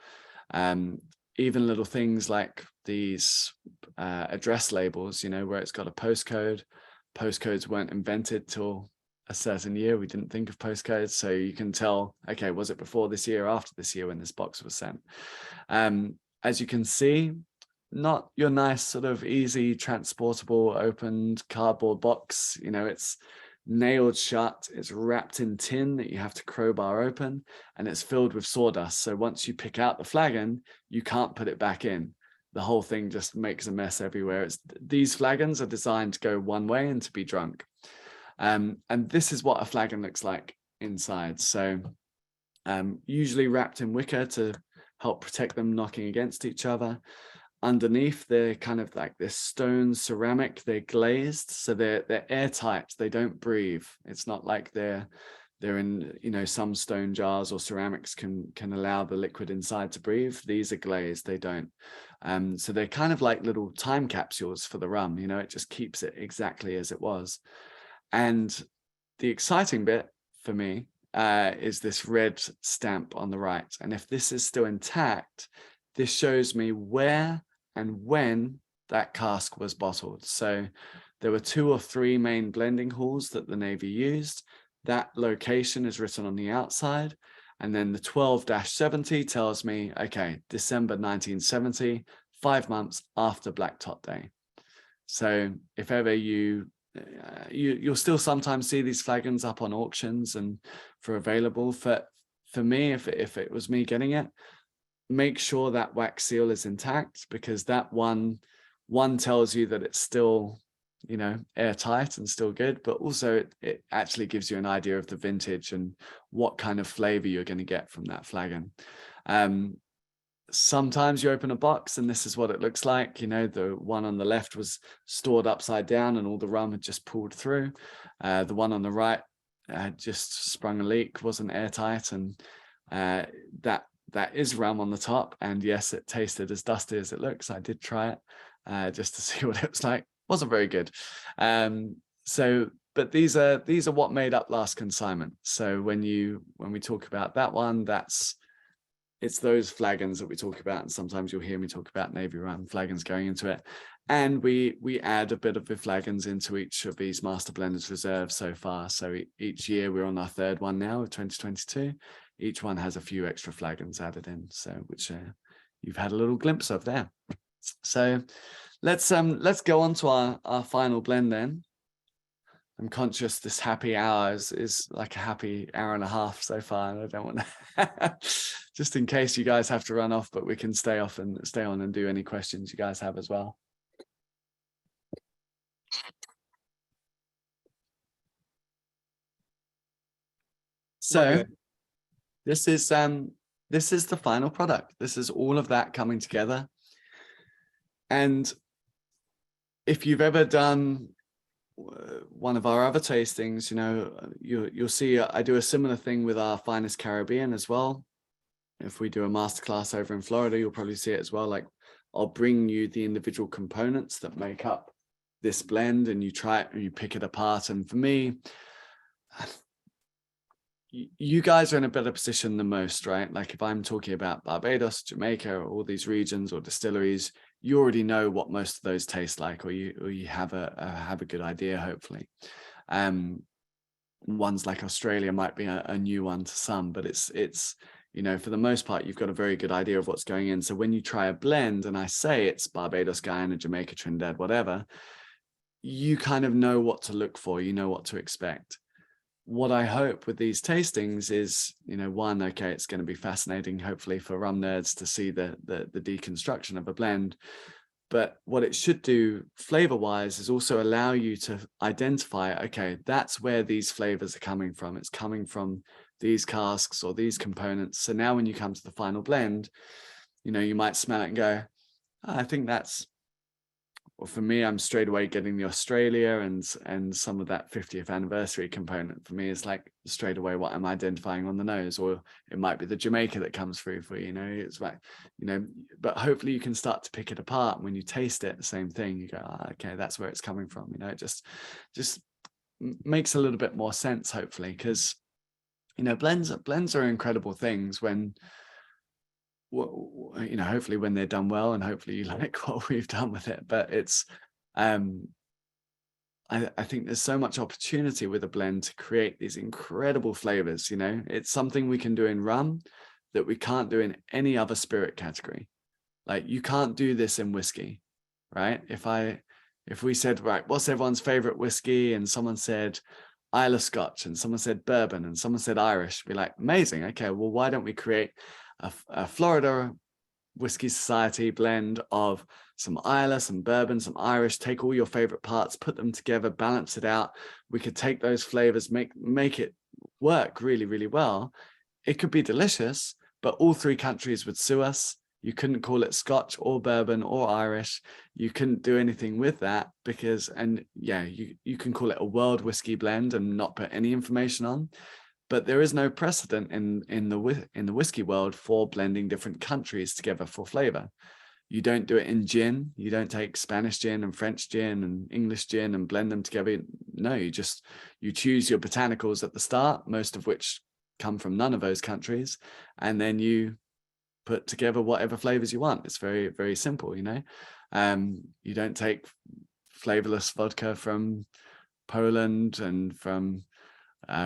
Even little things like these address labels, you know, where it's got a postcode. Postcodes weren't invented till a certain year. We didn't think of postcodes. So you can tell, okay, was it before this year or after this year when this box was sent? As you can see, not your nice sort of easy transportable opened cardboard box. You know, it's nailed shut, it's wrapped in tin that you have to crowbar open, and it's filled with sawdust. So once you pick out the flagon, you can't put it back in. The whole thing just makes a mess everywhere. These flagons are designed to go one way and to be drunk. And this is what a flagon looks like inside. So usually wrapped in wicker to help protect them knocking against each other. Underneath, they're kind of like this stone ceramic. They're glazed, so they're airtight. They don't breathe. It's not like they're in, you know, some stone jars or ceramics can allow the liquid inside to breathe. These are glazed. They don't. So they're kind of like little time capsules for the rum. You know, it just keeps it exactly as it was. And the exciting bit for me is this red stamp on the right. And if this is still intact, this shows me where and when that cask was bottled. So there were 2 or 3 main blending halls that the Navy used. That location is written on the outside. And then the 12-70 tells me, okay, December 1970, 5 months after Black Tot Day. So if ever you'll still sometimes see these flagons up on auctions and for available. For me, if it was me getting it, make sure that wax seal is intact, because that one tells you that it's still, you know, airtight and still good, but also it actually gives you an idea of the vintage and what kind of flavor you're going to get from that flagon. Sometimes you open a box and this is what it looks like. You know, the one on the left was stored upside down and all the rum had just pulled through. The one on the right just sprung a leak, wasn't airtight, and that is rum on the top. And yes, it tasted as dusty as it looks. I did try it just to see what it was like. Wasn't very good. But these are what made up last consignment. So when we talk about that one, it's those flagons that we talk about, and sometimes you'll hear me talk about Navy rum flagons going into it. And we add a bit of the flagons into each of these Master Blenders reserves so far. So each year we're on our third one now of 2022. Each one has a few extra flagons added in, so which you've had a little glimpse of there. So let's go on to our final blend then. I'm conscious this happy hour is like a happy hour and a half so far, and I don't want to just in case you guys have to run off, but we can stay on and do any questions you guys have as well. So this is the final product. This is all of that coming together. And if you've ever done one of our other tastings, you know, you'll see I do a similar thing with our Finest Caribbean as well. If we do a masterclass over in Florida, you'll probably see it as well. Like, I'll bring you the individual components that make up this blend, and you try it and you pick it apart. And for me, you guys are in a better position than most, right? Like if I'm talking about Barbados, Jamaica, or all these regions or distilleries, you already know what most of those taste like, or you have a good idea, hopefully. Ones like Australia might be a new one to some, but it's you know, for the most part, you've got a very good idea of what's going in. So when you try a blend and I say it's Barbados, Guyana, Jamaica, Trinidad, whatever, you kind of know what to look for, you know what to expect. What I hope with these tastings is, you know, one, okay, it's going to be fascinating, hopefully, for rum nerds to see the deconstruction of a blend. But what it should do flavor-wise is also allow you to identify, okay, that's where these flavors are coming from. It's coming from these casks or these components. So now when you come to the final blend, you know, you might smell it and go, oh, I think that's, well, for me, I'm straight away getting the Australia and some of that 50th anniversary component. For me, is like straight away what I'm identifying on the nose, or it might be the Jamaica that comes through for you, you know, it's like, you know, but hopefully you can start to pick it apart. When you taste it, the same thing, you go, oh, okay, that's where it's coming from. You know, it just makes a little bit more sense, hopefully, because, you know, blends are incredible things when, you know, hopefully when they're done well, and hopefully you like what we've done with it. But it's I think there's so much opportunity with a blend to create these incredible flavors. You know, it's something we can do in rum that we can't do in any other spirit category. Like, you can't do this in whiskey, right? If we said, right, what's everyone's favorite whiskey, and someone said Islay Scotch, and someone said bourbon, and someone said Irish, be like, amazing, okay, well, why don't we create a Florida Whiskey Society blend of some Islay, some bourbon, some Irish, take all your favorite parts, put them together, balance it out. We could take those flavors, make it work really, really well. It could be delicious, but all three countries would sue us. You couldn't call it Scotch or bourbon or Irish. You couldn't do anything with that because, and yeah, you can call it a world whiskey blend and not put any information on. But there is no precedent in the whiskey world for blending different countries together for flavor. You don't do it in gin. You don't take Spanish gin and French gin and English gin and blend them together. No, you choose your botanicals at the start, most of which come from none of those countries, and then you put together whatever flavors you want. It's very, very simple, you know. You don't take flavorless vodka from Poland and from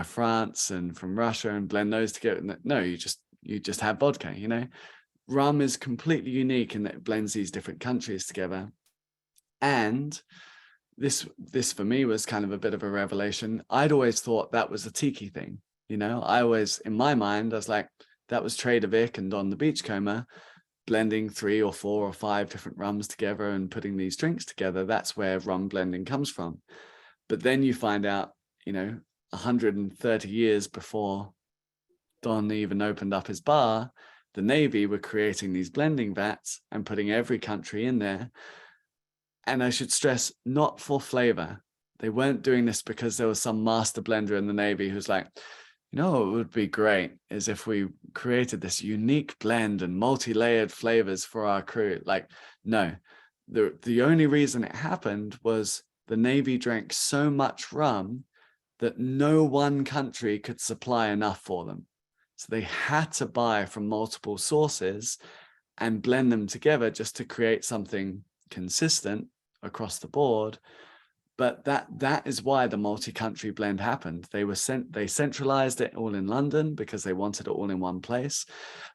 France and from Russia and blend those together. No, you just have vodka, you know. Rum is completely unique in that it blends these different countries together. And this for me was kind of a bit of a revelation. I'd always thought that was a tiki thing. I always, in my mind, I was like, that was Trader Vic and Don the Beachcomber blending 3 or 4 or 5 different rums together and putting these drinks together. That's where rum blending comes from. But then you find out, 130 years before Don even opened up his bar, the Navy were creating these blending vats and putting every country in there. And I should stress, not for flavor. They weren't doing this because there was some master blender in the Navy who's like, what would be great is if we created this unique blend and multi-layered flavors for our crew. Like, no, the only reason it happened was the Navy drank so much rum that no one country could supply enough for them. So they had to buy from multiple sources and blend them together just to create something consistent across the board. But that is why the multi-country blend happened. They centralized it all in London because they wanted it all in one place.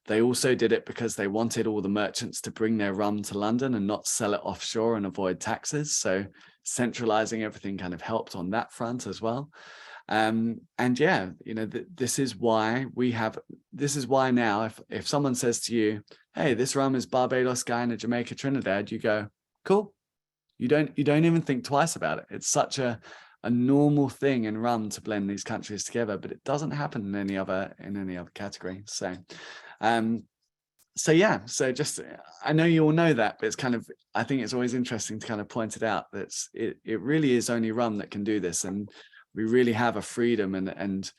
They also did it because they wanted all the merchants to bring their rum to London and not sell it offshore and avoid taxes. So centralizing everything kind of helped on that front as well. And yeah, this is why now, if someone says to you, hey, this rum is Barbados, Guyana, Jamaica, Trinidad, you go, cool. You don't even think twice about it. It's such a normal thing in rum to blend these countries together, but it doesn't happen in any other category. So yeah, so just, I know you all know that, but it's kind of, I think it's always interesting to kind of point it out that it really is only rum that can do this. And we really have a freedom and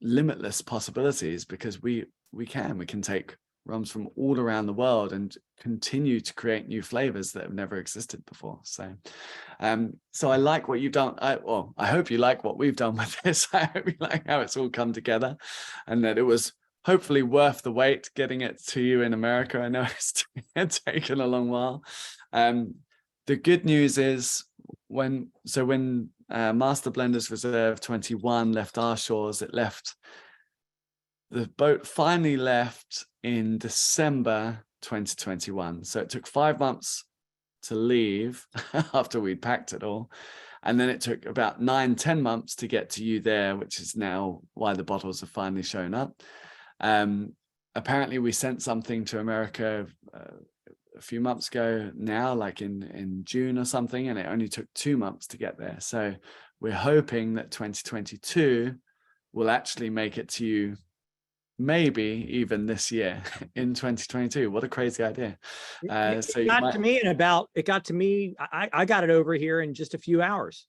limitless possibilities because we can take rums from all around the world and continue to create new flavors that have never existed before. So I like what you've done. I hope you like what we've done with this. I hope you like how it's all come together and that it was hopefully worth the wait getting it to you in America. I know it's taken a long while. The good news is when Master Blenders Reserve 21 left our shores, the boat finally left in December 2021. So it took 5 months to leave after we'd packed it all. And then it took about 9-10 months to get to you there, which is now why the bottles have finally shown up. Apparently we sent something to America a few months ago now, like in June or something, and it only took 2 months to get there. So we're hoping that 2022 will actually make it to you maybe even this year in 2022. What a crazy idea.
It got to me, I got it over here in just a few hours.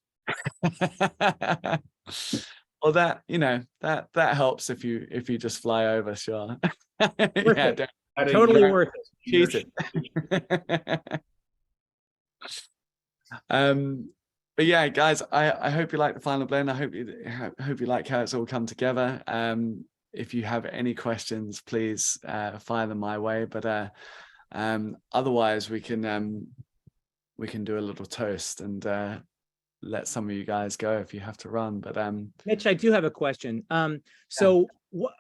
Well, that helps if you just fly over, sure. Yeah,
totally worth it.
Cheated. But yeah, guys, I hope you like the final blend. I hope you like how it's all come together. If you have any questions, please fire them my way. But otherwise, we can do a little toast and let some of you guys go if you have to run. But
Mitch, I do have a question. So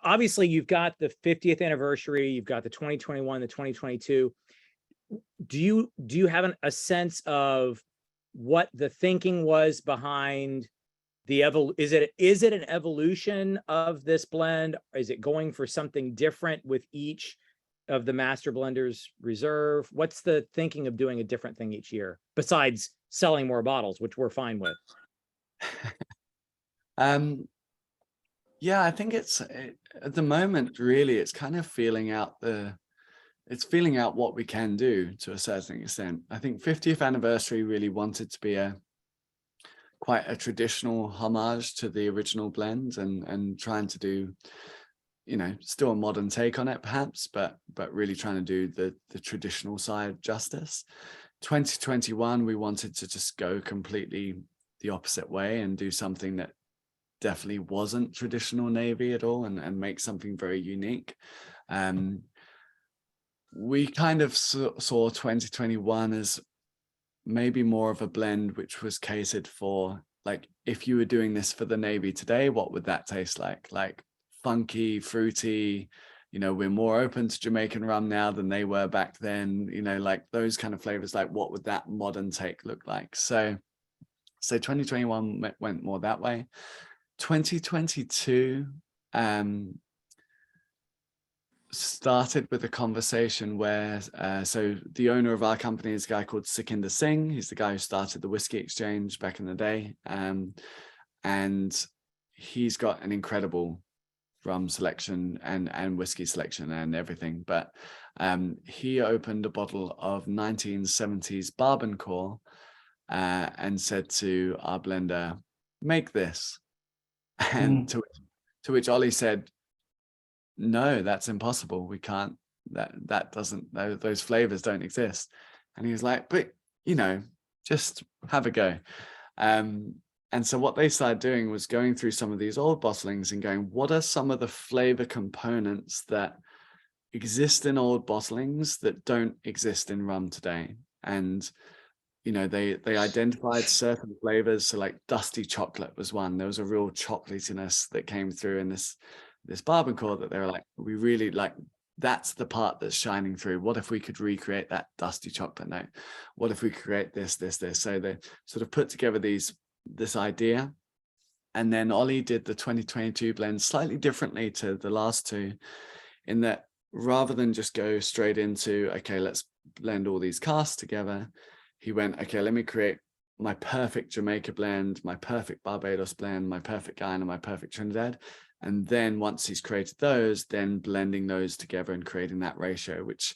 obviously, you've got the 50th anniversary, you've got the 2021, the 2022. Do you have a sense of what the thinking was behind the is it an evolution of this blend? Is it going for something different with each of the Master Blenders Reserve? What's the thinking of doing a different thing each year besides selling more bottles, which we're fine with?
Yeah, I think at the moment, really, it's kind of feeling out what we can do to a certain extent. I think 50th anniversary really wanted to be quite a traditional homage to the original blend and trying to do, still a modern take on it perhaps, but really trying to do the traditional side justice. 2021, we wanted to just go completely the opposite way and do something that definitely wasn't traditional Navy at all and make something very unique. We kind of saw 2021 as maybe more of a blend which was catered for, like, if you were doing this for the Navy today, what would that taste like? Like funky, fruity, you know, we're more open to Jamaican rum now than they were back then, you know, like those kind of flavors, like what would that modern take look like? So 2021 went more that way. 2022 started with a conversation where so the owner of our company is a guy called Sukhinder Singh. He's the guy who started the Whiskey Exchange back in the day, and he's got an incredible rum selection and whiskey selection and everything. But he opened a bottle of 1970s Barbancourt and said to our blender, "Make this." And to which Ollie said, "No, that's impossible. We can't, that doesn't, those flavors don't exist." And he was like, "But, you know, just have a go." And so what they started doing was going through some of these old bottlings and going, what are some of the flavor components that exist in old bottlings that don't exist in rum today? And, you know, they identified certain flavors. So like dusty chocolate was one. There was a real chocolatiness that came through in this Barbancourt that they were like, we really like, that's the part that's shining through. What if we could recreate that dusty chocolate note? What if we create this? So they sort of put together this idea. And then Ollie did the 2022 blend slightly differently to the last two, in that rather than just go straight into, okay, let's blend all these casks together, he went, okay, let me create my perfect Jamaica blend, my perfect Barbados blend, my perfect Guyana, my perfect Trinidad. And then once he's created those, then blending those together and creating that ratio, which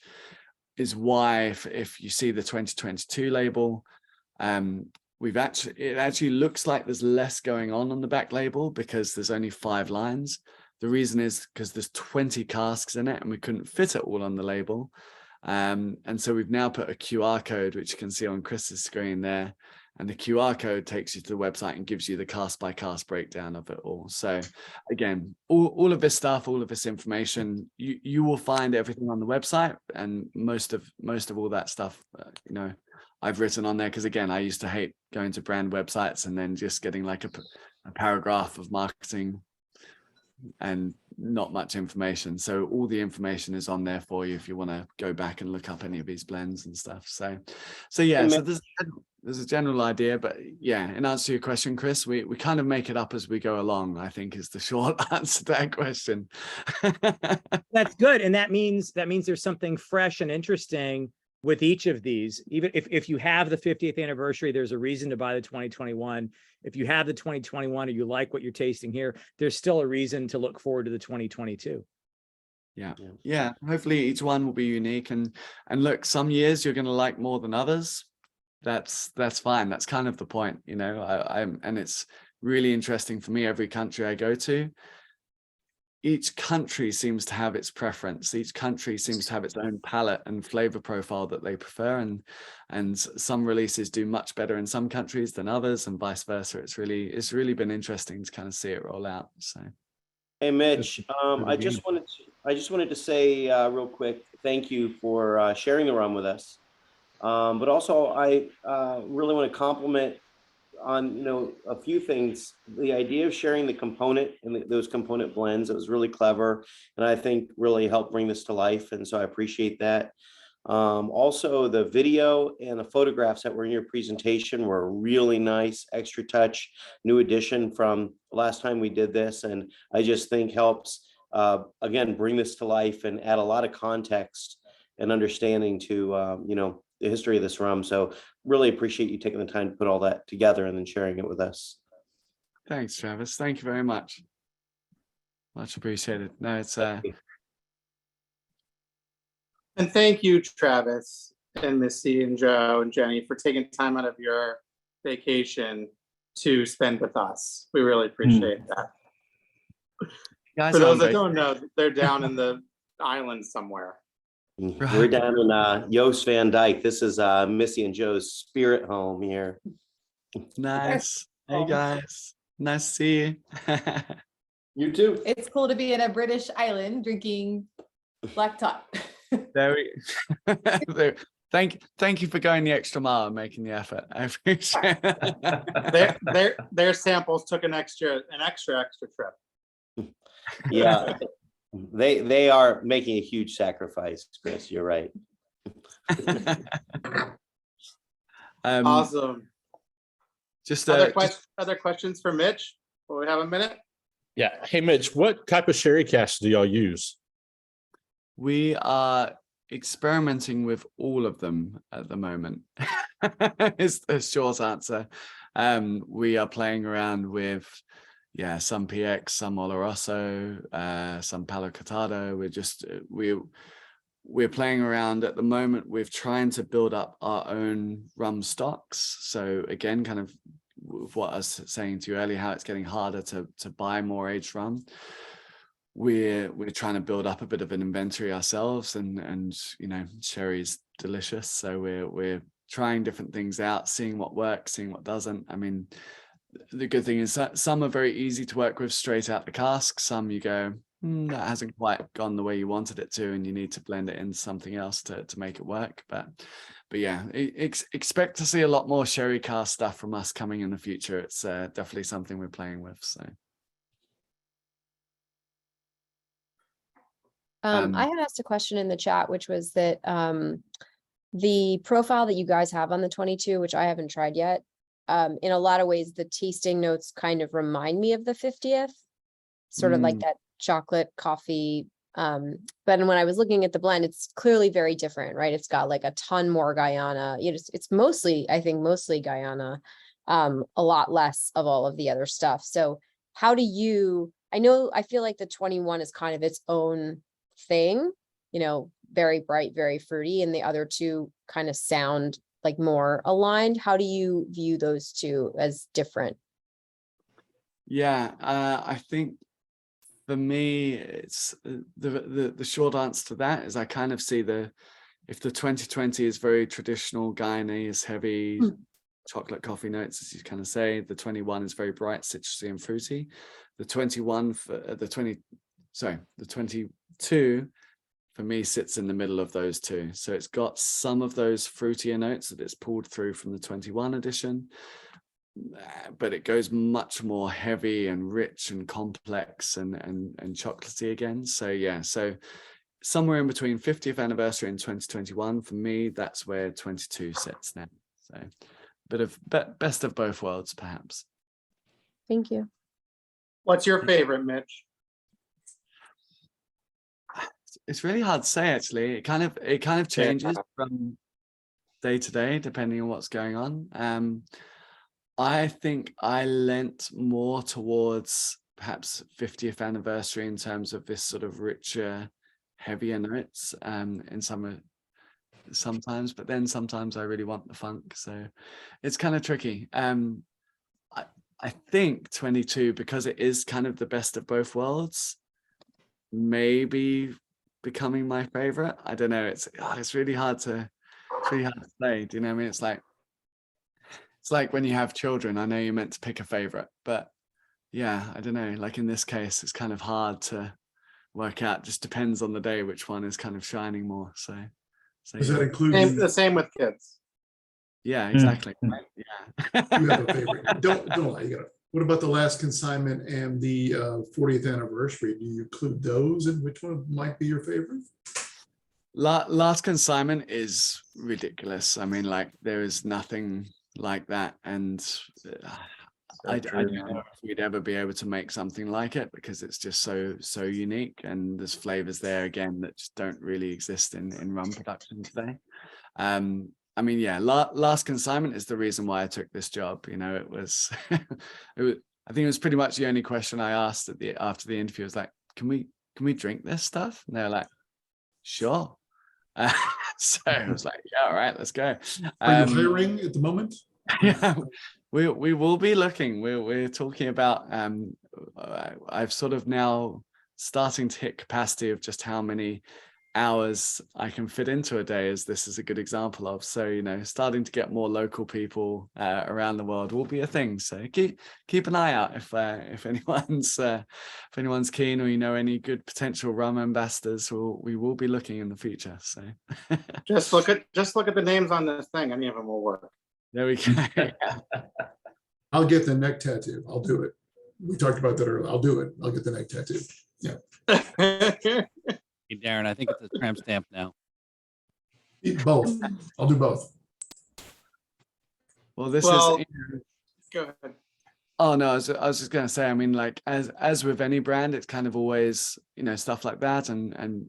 is why if you see the 2022 label, it actually looks like there's less going on the back label because there's only 5 lines. The reason is because there's 20 casks in it and we couldn't fit it all on the label. And so we've now put a QR code, which you can see on Chris's screen there. And the QR code takes you to the website and gives you the cask by cask breakdown of it all. So again, all of this stuff, all of this information, you will find everything on the website, and most of all that stuff, you know, I've written on there because, again, I used to hate going to brand websites and then just getting like a paragraph of marketing and not much information. So all the information is on there for you if you want to go back and look up any of these blends and stuff. So yeah, so there's a general idea, but yeah, in answer to your question, Chris, we kind of make it up as we go along, I think, is the short answer to that question.
That's good. And that means there's something fresh and interesting with each of these. Even if you have the 50th anniversary, there's a reason to buy the 2021. If you have the 2021 or you like what you're tasting here, there's still a reason to look forward to the 2022.
Yeah. Hopefully each one will be unique, and look, some years you're going to like more than others. That's fine. That's kind of the point, you know. And it's really interesting for me. Every country I go to, each country seems to have its preference. Each country seems to have its own palate and flavor profile that they prefer, and some releases do much better in some countries than others, and vice versa. It's really been interesting to kind of see it roll out. So,
hey Mitch, I just wanted to say real quick, thank you for sharing the rum with us. But also, I really want to compliment on, you know, a few things. The idea of sharing the component and those component blends, it was really clever, and I think really helped bring this to life. And so I appreciate that. Also, the video and the photographs that were in your presentation were really nice, extra touch, new addition from the last time we did this, and I just think helps again bring this to life and add a lot of context and understanding to you know, the history of this rum. So really appreciate you taking the time to put all that together and then sharing it with us.
Thanks, Travis. Thank you very much. Much appreciated. No, it's
and thank you, Travis and Missy and Joe and Jenny, for taking time out of your vacation to spend with us. We really appreciate that. For those that don't know, they're down in the island somewhere.
Right. We're down in Joost Van Dyke. This is Missy and Joe's spirit home here.
Nice. Hey guys, nice to see you.
You too.
It's cool to be in a British island drinking Black Tot.
Thank you for going the extra mile and making the effort. I appreciate it.
Their samples took an extra trip.
Yeah. They are making a huge sacrifice, Chris. You're right.
Awesome.
Just
other questions for Mitch? Will we have a minute?
Yeah. Hey, Mitch, what type of sherry cask do y'all use?
We are experimenting with all of them at the moment. Is the short answer. We are playing around with, some PX, some Oloroso, some Palo Cortado. We're playing around at the moment with trying to build up our own rum stocks. So again, kind of with what I was saying to you earlier, how it's getting harder to buy more aged rum. We're trying to build up a bit of an inventory ourselves, and sherry's delicious, so we're trying different things out, seeing what works, seeing what doesn't. I mean, the good thing is that some are very easy to work with straight out the cask. Some you go, that hasn't quite gone the way you wanted it to, and you need to blend it into something else to make it work. But yeah, expect to see a lot more sherry cask stuff from us coming in the future. It's definitely something we're playing with. So.
I had asked a question in the chat, which was that the profile that you guys have on the 22, which I haven't tried yet, in a lot of ways, the tasting notes kind of remind me of the 50th, sort of like that chocolate coffee. But when I was looking at the blend, it's clearly very different, right? It's got like a ton more Guyana. It's mostly, I think, mostly Guyana, a lot less of all of the other stuff. So how do you, I feel like the 21 is kind of its own thing, very bright, very fruity, and the other two kind of sound like more aligned. How do you view those two as different?
Yeah, I think for me, it's the short answer to that is I kind of see if the 2020 is very traditional Guyanese heavy chocolate coffee notes, as you kind of say, the 21 is very bright, citrusy and fruity. The 22 for me sits in the middle of those two. So it's got some of those fruitier notes that it's pulled through from the 21 edition, but it goes much more heavy and rich and complex and chocolatey again. So yeah, so somewhere in between 50th anniversary and 2021, for me, that's where 22 sits now. So a bit of best of both worlds, perhaps.
Thank you.
What's your favorite, Mitch?
It's really hard to say, actually. It kind of changes from day to day depending on what's going on. I think I lent more towards perhaps 50th anniversary in terms of this sort of richer, heavier notes in sometimes, but then sometimes I really want the funk. So it's kind of tricky. I think 22, because it is kind of the best of both worlds, maybe becoming my favorite. I don't know. It's really hard to say. Do you know what I mean? It's like when you have children. I know you're meant to pick a favorite, but yeah, I don't know. Like in this case, it's kind of hard to work out. Just depends on the day which one is kind of shining more. So
does that include
the same with kids?
Yeah, exactly. Yeah.
You have a favorite. Don't lie. You gotta. What about the last consignment and the 40th anniversary? Do you include those, and which one might be your favorite?
Last consignment is ridiculous. I mean, like there is nothing like that, and I don't know if we'd ever be able to make something like it because it's just so unique, and there's flavors there again that just don't really exist in rum production today. I mean, yeah, last consignment is the reason why I took this job. It was, I think it was pretty much the only question I asked after the interview. I was like, can we drink this stuff? And they're like, sure. So I was like, yeah, all right, let's go.
Are you hiring at the moment?
Yeah, we will be looking. We're talking about. I've sort of now starting to hit capacity of just how many hours I can fit into a day, as this is a good example of. So starting to get more local people around the world will be a thing. So keep an eye out if anyone's keen, or any good potential rum ambassadors. We will be looking in the future. So
just look at the names on this thing. Any of them will work.
There we go.
I'll get the neck tattoo. I'll do it. We talked about that earlier. I'll do it. I'll get the neck tattoo.
Hey, Darren, I think it's a tramp stamp now.
Eat both. I'll do both.
Well, this
Well,
is.
go ahead.
Oh no, I was just gonna say, I mean, like as with any brand, it's kind of always, you know, stuff like that, and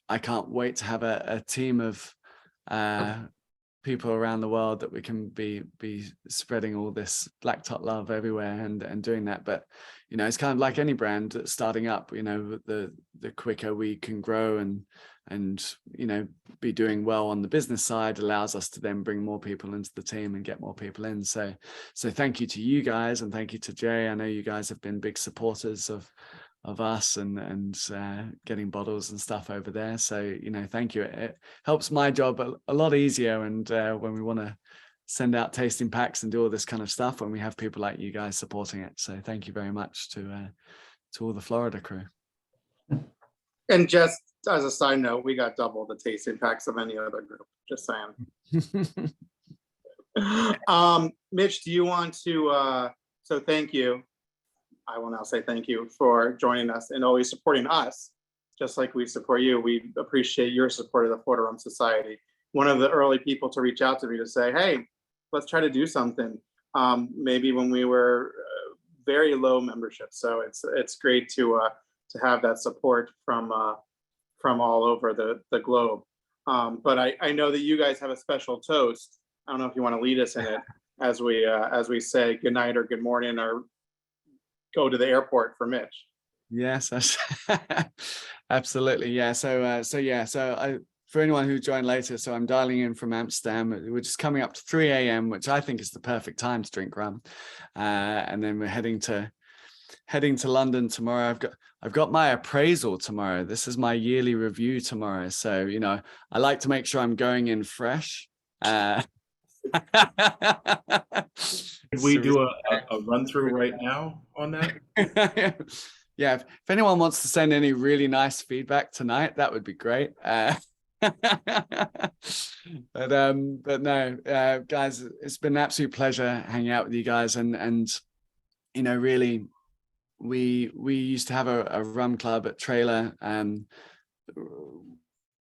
I can't wait to have a team of people around the world that we can be spreading all this Black Tot love everywhere and doing that. But you know, it's kind of like any brand that's starting up. You know, the quicker we can grow and you know, be doing well on the business side allows us to then bring more people into the team and get more people in. So thank you to you guys, and thank you to Jay. I know you guys have been big supporters of us and getting bottles and stuff over there. So, you know, thank you. It helps my job a lot easier. And when we want to send out tasting packs and do all this kind of stuff, when we have people like you guys supporting it. So thank you very much to all the Florida crew.
And just as a side note, we got double the tasting packs of any other group. Just saying. Mitch, do you want to? So thank you. I will now say thank you for joining us and always supporting us, just like we support you. We appreciate your support of the Florida Rum Society. One of the early people to reach out to me to say, "Hey, let's try to do something." Maybe when we were very low membership, so it's great to have that support from all over the globe. But I know that you guys have a special toast. I don't know if you want to lead us in it as we say good night or good morning or go to the airport for Mitch.
Yes, absolutely. Yeah. So for anyone who joined later, so I'm dialing in from Amsterdam. We're just coming up to 3 a.m., which I think is the perfect time to drink rum. And then we're heading to London tomorrow. I've got my appraisal tomorrow. This is my yearly review tomorrow. So, you know, I like to make sure I'm going in fresh.
Could we do a run through right now on that?
Yeah, if anyone wants to send any really nice feedback tonight, that would be great. But no, guys, it's been an absolute pleasure hanging out with you guys, and you know, really, we used to have a rum club at Trailer.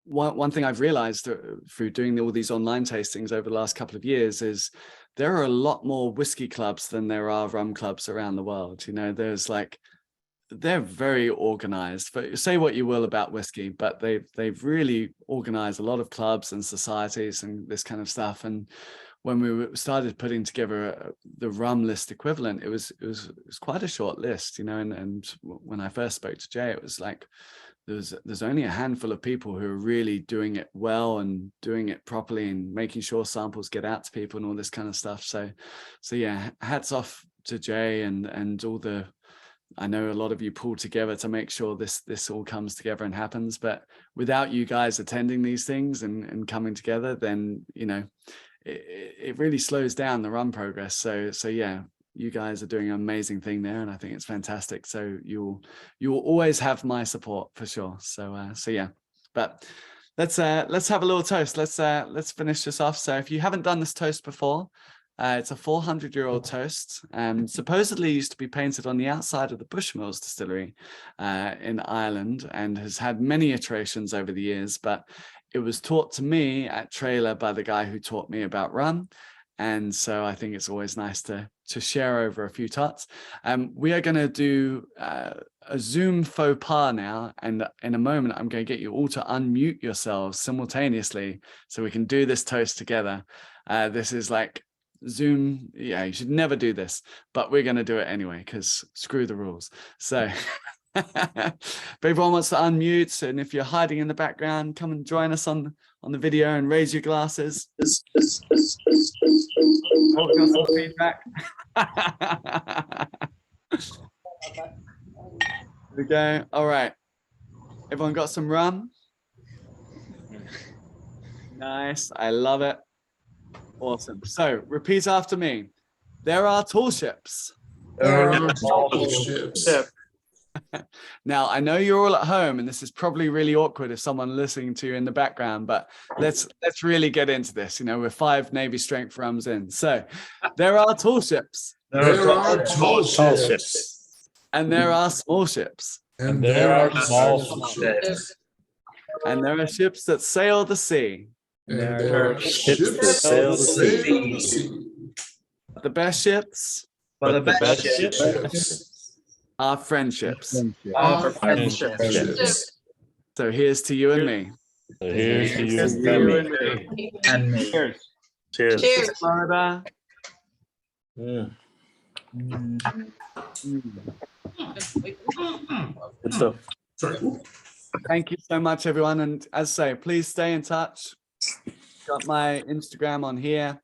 One thing I've realized through doing all these online tastings over the last couple of years is there are a lot more whiskey clubs than there are rum clubs around the world. You know, they're very organized. But say what you will about whiskey, but they've really organized a lot of clubs and societies and this kind of stuff. And when we started putting together the rum list equivalent, it was quite a short list, you know. And when I first spoke to Jay, it was like there's only a handful of people who are really doing it well and doing it properly and making sure samples get out to people and all this kind of stuff. So yeah, hats off to Jay and all the. I know a lot of you pulled together to make sure this all comes together and happens. But without you guys attending these things and coming together, then you know it really slows down the run progress. So yeah, you guys are doing an amazing thing there, and I think it's fantastic. So you'll always have my support for sure. So yeah, but let's have a little toast. Let's finish this off. So if you haven't done this toast before, it's a 400-year-old toast. Supposedly used to be painted on the outside of the Bushmills distillery in Ireland, and has had many iterations over the years. But it was taught to me at Trailer by the guy who taught me about rum. And so I think it's always nice to share over a few tots. We are going to do a Zoom faux pas now. And in a moment, I'm going to get you all to unmute yourselves simultaneously so we can do this toast together. This is like Zoom. Yeah, you should never do this, but we're going to do it anyway because screw the rules. So but everyone wants to unmute, and if you're hiding in the background, come and join us on the video and raise your glasses. Some feedback. There we go. All right, everyone got some rum? Nice, I love it. Awesome. So repeat after me. There are tall ships.
There are tall ships.
Now, I know you're all at home, and this is probably really awkward if someone listening to you in the background, but let's really get into this. You know, we're 5 Navy strength rums in. So there are tall ships.
There are tall ships.
And there are small ships.
And there are small
ships.
And there are ships that sail the sea.
And there are ships that sail the sea.
The best ships
But the best
Ships
are friendships.
are
friendships.
friendships.
So here's to you and me.
So here's to you
Here's
and
to you
me.
and me.
and me.
Cheers.
Cheers.
Florida.
Yeah.
Mm.
Good stuff.
Sorry.
Thank you so much, everyone. And as I say, please stay in touch. Got my Instagram on here,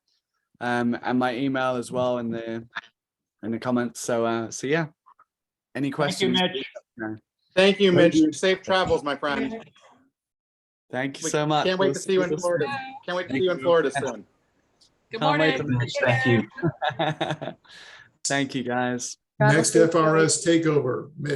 and my email as well in the comments. So yeah. Any questions?
Thank you, Mitch. Safe travels, my friend.
Thank you
We
so much.
Can't wait
We'll
to see you in
soon.
Florida. Can't wait to see you in Florida soon.
Good
Can't wait
morning.
Thank you.
Thank you, guys.
Next FRS takeover, Mitch.